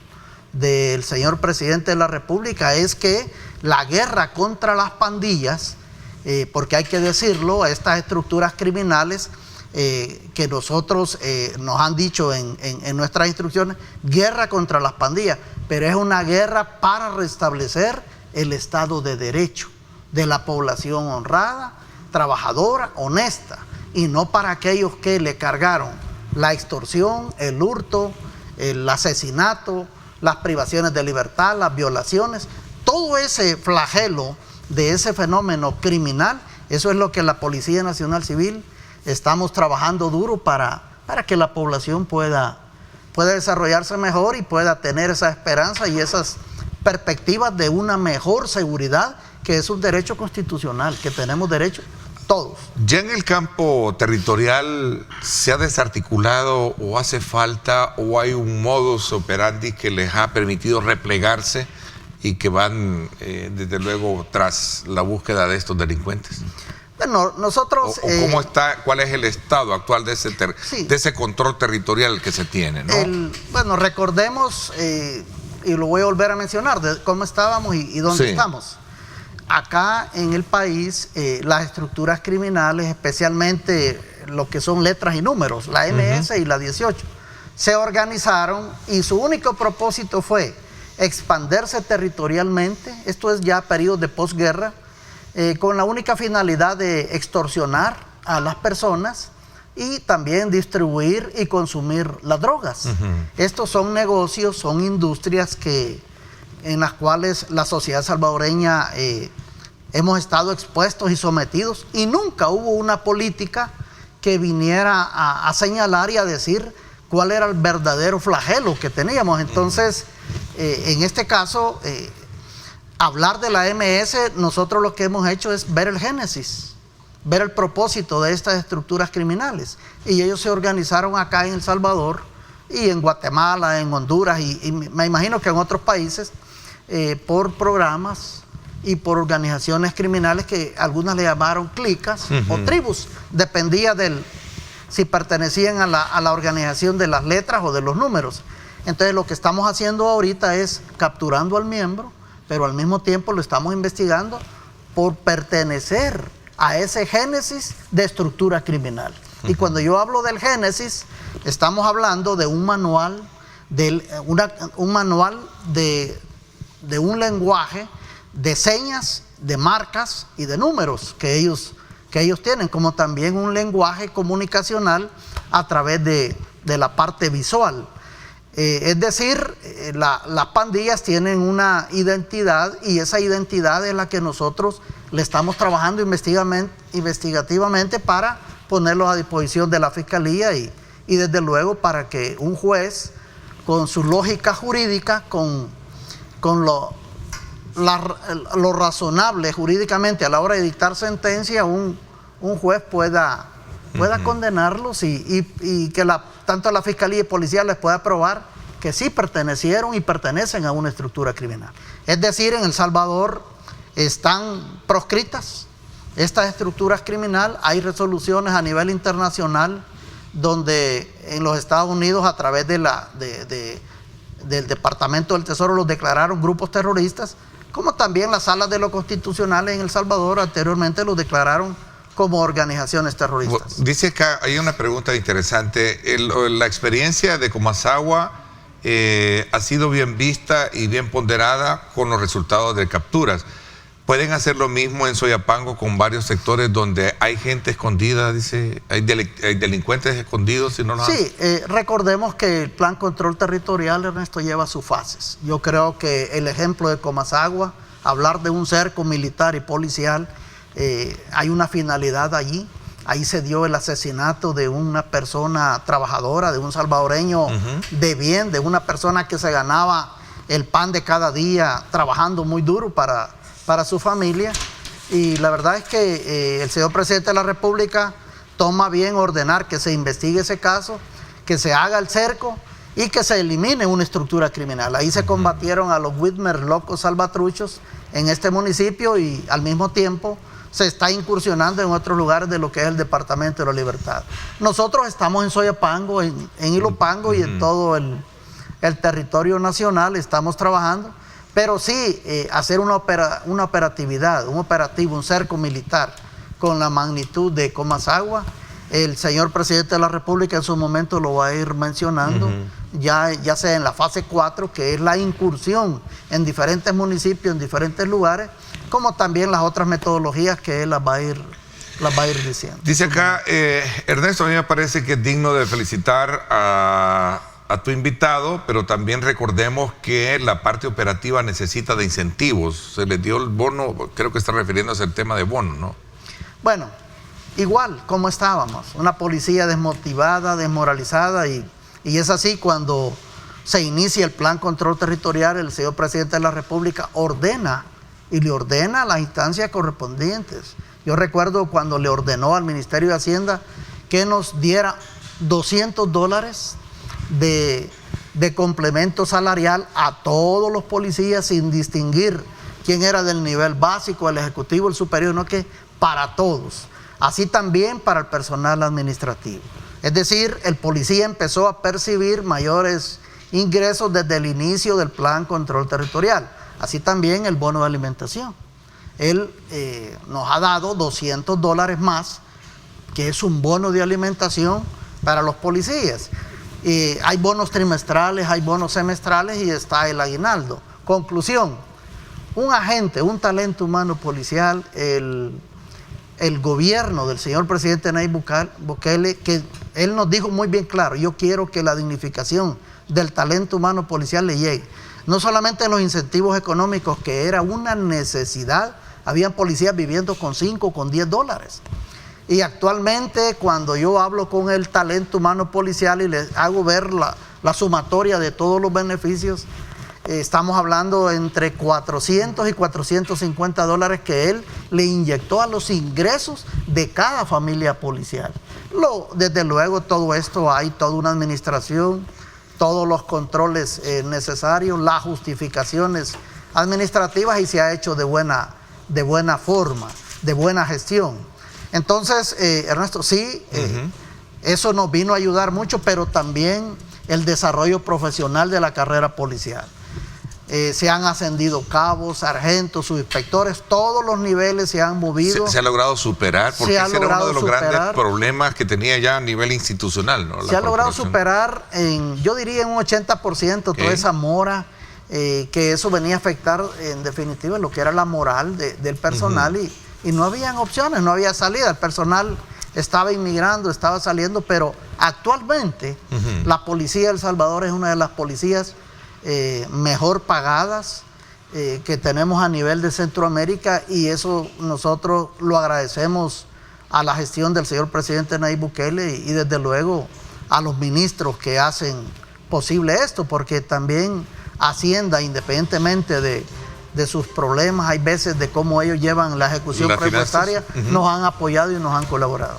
del señor presidente de la República, es que la guerra contra las pandillas, porque hay que decirlo, estas estructuras criminales que nosotros nos han dicho en nuestras instrucciones, guerra contra las pandillas, pero es una guerra para restablecer el Estado de Derecho de la población honrada, trabajadora, honesta, y no para aquellos que le cargaron la extorsión, el hurto, el asesinato, las privaciones de libertad, las violaciones, todo ese flagelo de ese fenómeno criminal. Eso es lo que la Policía Nacional Civil estamos trabajando duro para que la población pueda desarrollarse mejor y pueda tener esa esperanza y esas perspectivas de una mejor seguridad, que es un derecho constitucional, que tenemos derecho todos. ¿Ya en el campo territorial se ha desarticulado o hace falta, o hay un modus operandi que les ha permitido replegarse y que van desde luego tras la búsqueda de estos delincuentes? Bueno, nosotros... ¿Cómo está, cuál es el estado actual de ese control territorial que se tiene, ¿no? Bueno, recordemos, y lo voy a volver a mencionar, de cómo estábamos y dónde estamos. Acá en el país, las estructuras criminales, especialmente lo que son letras y números, la MS y la 18, se organizaron y su único propósito fue expandirse territorialmente, esto es ya periodo de posguerra, con la única finalidad de extorsionar a las personas y también distribuir y consumir las drogas. Estos son negocios, son industrias en las cuales la sociedad salvadoreña hemos estado expuestos y sometidos, y nunca hubo una política que viniera a señalar y a decir cuál era el verdadero flagelo que teníamos. Entonces, en este caso, hablar de la MS, nosotros lo que hemos hecho es ver el génesis, ver el propósito de estas estructuras criminales. Y ellos se organizaron acá en El Salvador y en Guatemala, en Honduras y me imagino que en otros países, por programas y por organizaciones criminales que algunas le llamaron clicas o tribus, dependía si pertenecían a la organización de las letras o de los números. Entonces lo que estamos haciendo ahorita es capturando al miembro, pero al mismo tiempo lo estamos investigando por pertenecer a ese génesis de estructura criminal. Y cuando yo hablo del génesis, estamos hablando de un manual, de un lenguaje de señas, de marcas y de números que ellos tienen, como también un lenguaje comunicacional a través de la parte visual. Es decir, las pandillas tienen una identidad y esa identidad es la que nosotros le estamos trabajando investigativamente para ponerlos a disposición de la Fiscalía y desde luego para que un juez, con su lógica jurídica, con lo razonable jurídicamente a la hora de dictar sentencia, un juez pueda condenarlos y que tanto la Fiscalía y Policía les pueda probar que sí pertenecieron y pertenecen a una estructura criminal. Es decir, en El Salvador están proscritas estas estructuras criminales. Hay resoluciones a nivel internacional donde en los Estados Unidos, a través del Departamento del Tesoro, los declararon grupos terroristas, como también las salas de lo constitucional en El Salvador anteriormente los declararon como organizaciones terroristas. Dice acá, hay una pregunta interesante. La experiencia de Comasagua ha sido bien vista y bien ponderada con los resultados de capturas. ¿Pueden hacer lo mismo en Soyapango con varios sectores donde hay gente escondida, dice, hay delincuentes escondidos? Sí, recordemos que el Plan Control Territorial, Ernesto, lleva sus fases. Yo creo que el ejemplo de Comasagua, hablar de un cerco militar y policial, hay una finalidad allí. Ahí se dio el asesinato de una persona trabajadora, de un salvadoreño de bien, de una persona que se ganaba el pan de cada día trabajando muy duro para su familia. Y la verdad es que el señor presidente de la República toma bien ordenar que se investigue ese caso, que se haga el cerco y que se elimine una estructura criminal. Ahí se combatieron a los Whitmer locos salvatruchos en este municipio y al mismo tiempo se está incursionando en otros lugares de lo que es el Departamento de la Libertad. Nosotros estamos en Soyapango, en Ilopango y en todo el territorio nacional estamos trabajando, pero sí hacer una operatividad, un operativo, un cerco militar con la magnitud de Comasagua. El señor presidente de la República en su momento lo va a ir mencionando, ya sea en la fase 4, que es la incursión en diferentes municipios, en diferentes lugares, como también las otras metodologías que él las va a ir diciendo. Dice acá, Ernesto, a mí me parece que es digno de felicitar a tu invitado, pero también recordemos que la parte operativa necesita de incentivos. Se les dio el bono, creo que está refiriéndose al tema de bono, ¿no? Bueno, igual como estábamos, una policía desmotivada, desmoralizada, y es así cuando se inicia el Plan Control Territorial, el señor presidente de la República ordena a las instancias correspondientes. Yo recuerdo cuando le ordenó al Ministerio de Hacienda que nos diera $200 de complemento salarial a todos los policías sin distinguir quién era del nivel básico, el ejecutivo, el superior, no, que para todos. Así también para el personal administrativo. Es decir, el policía empezó a percibir mayores ingresos desde el inicio del Plan Control Territorial. Así también el bono de alimentación. Él nos ha dado $200 más, que es un bono de alimentación para los policías. Hay bonos trimestrales, hay bonos semestrales y está el aguinaldo. Conclusión, un agente, un talento humano policial, el gobierno del señor presidente Nayib Bukele, que él nos dijo muy bien claro, yo quiero que la dignificación del talento humano policial le llegue. No solamente en los incentivos económicos, que era una necesidad, habían policías viviendo con $5, con $10. Y actualmente cuando yo hablo con el talento humano policial y les hago ver la sumatoria de todos los beneficios, estamos hablando entre 400 y 450 dólares que él le inyectó a los ingresos de cada familia policial. Desde luego todo esto hay toda una administración, todos los controles necesarios, las justificaciones administrativas y se ha hecho de buena forma, de buena gestión. Entonces, Ernesto, sí, eso nos vino a ayudar mucho, pero también el desarrollo profesional de la carrera policial. Se han ascendido cabos, sargentos, subinspectores, todos los niveles se han movido. Se ha logrado superar, porque ese era uno de los grandes problemas que tenía ya a nivel institucional, ¿no? Se ha logrado superar, yo diría en un 80%, toda esa mora, que eso venía a afectar en definitiva lo que era la moral del personal y no habían opciones, no había salida. El personal estaba inmigrando, estaba saliendo, pero actualmente la policía de El Salvador es una de las policías mejor pagadas que tenemos a nivel de Centroamérica, y eso nosotros lo agradecemos a la gestión del señor presidente Nayib Bukele y desde luego a los ministros que hacen posible esto, porque también Hacienda, independientemente de sus problemas, hay veces de cómo ellos llevan la ejecución presupuestaria, nos han apoyado y nos han colaborado.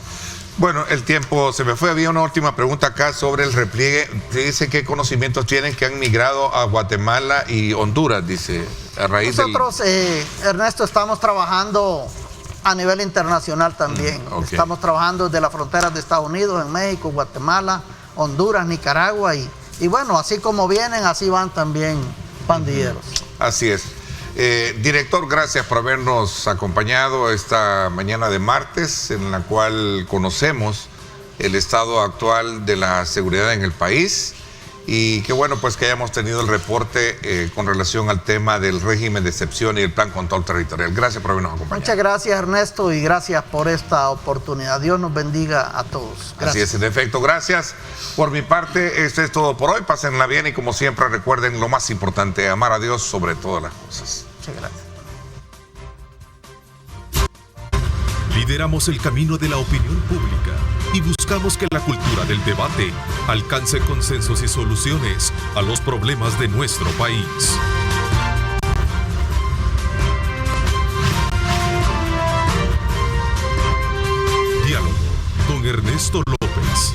Bueno, el tiempo se me fue. Había una última pregunta acá sobre el repliegue. Dice qué conocimientos tienen que han migrado a Guatemala y Honduras, dice, a raíz Nosotros, Ernesto, estamos trabajando a nivel internacional también. Estamos trabajando desde las fronteras de Estados Unidos, en México, Guatemala, Honduras, Nicaragua y bueno, así como vienen, así van también pandilleros. Así es. Director, gracias por habernos acompañado esta mañana de martes, en la cual conocemos el estado actual de la seguridad en el país, y qué bueno pues que hayamos tenido el reporte con relación al tema del régimen de excepción y el plan control territorial. Gracias por habernos acompañado. Muchas gracias, Ernesto, y gracias por esta oportunidad. Dios nos bendiga a todos. Gracias. Así es, en efecto, gracias. Por mi parte, esto es todo por hoy. Pásenla bien y como siempre recuerden lo más importante, amar a Dios sobre todas las cosas. Muchas gracias. Lideramos el camino de la opinión pública y buscamos que la cultura del debate alcance consensos y soluciones a los problemas de nuestro país. Diálogo con Ernesto López.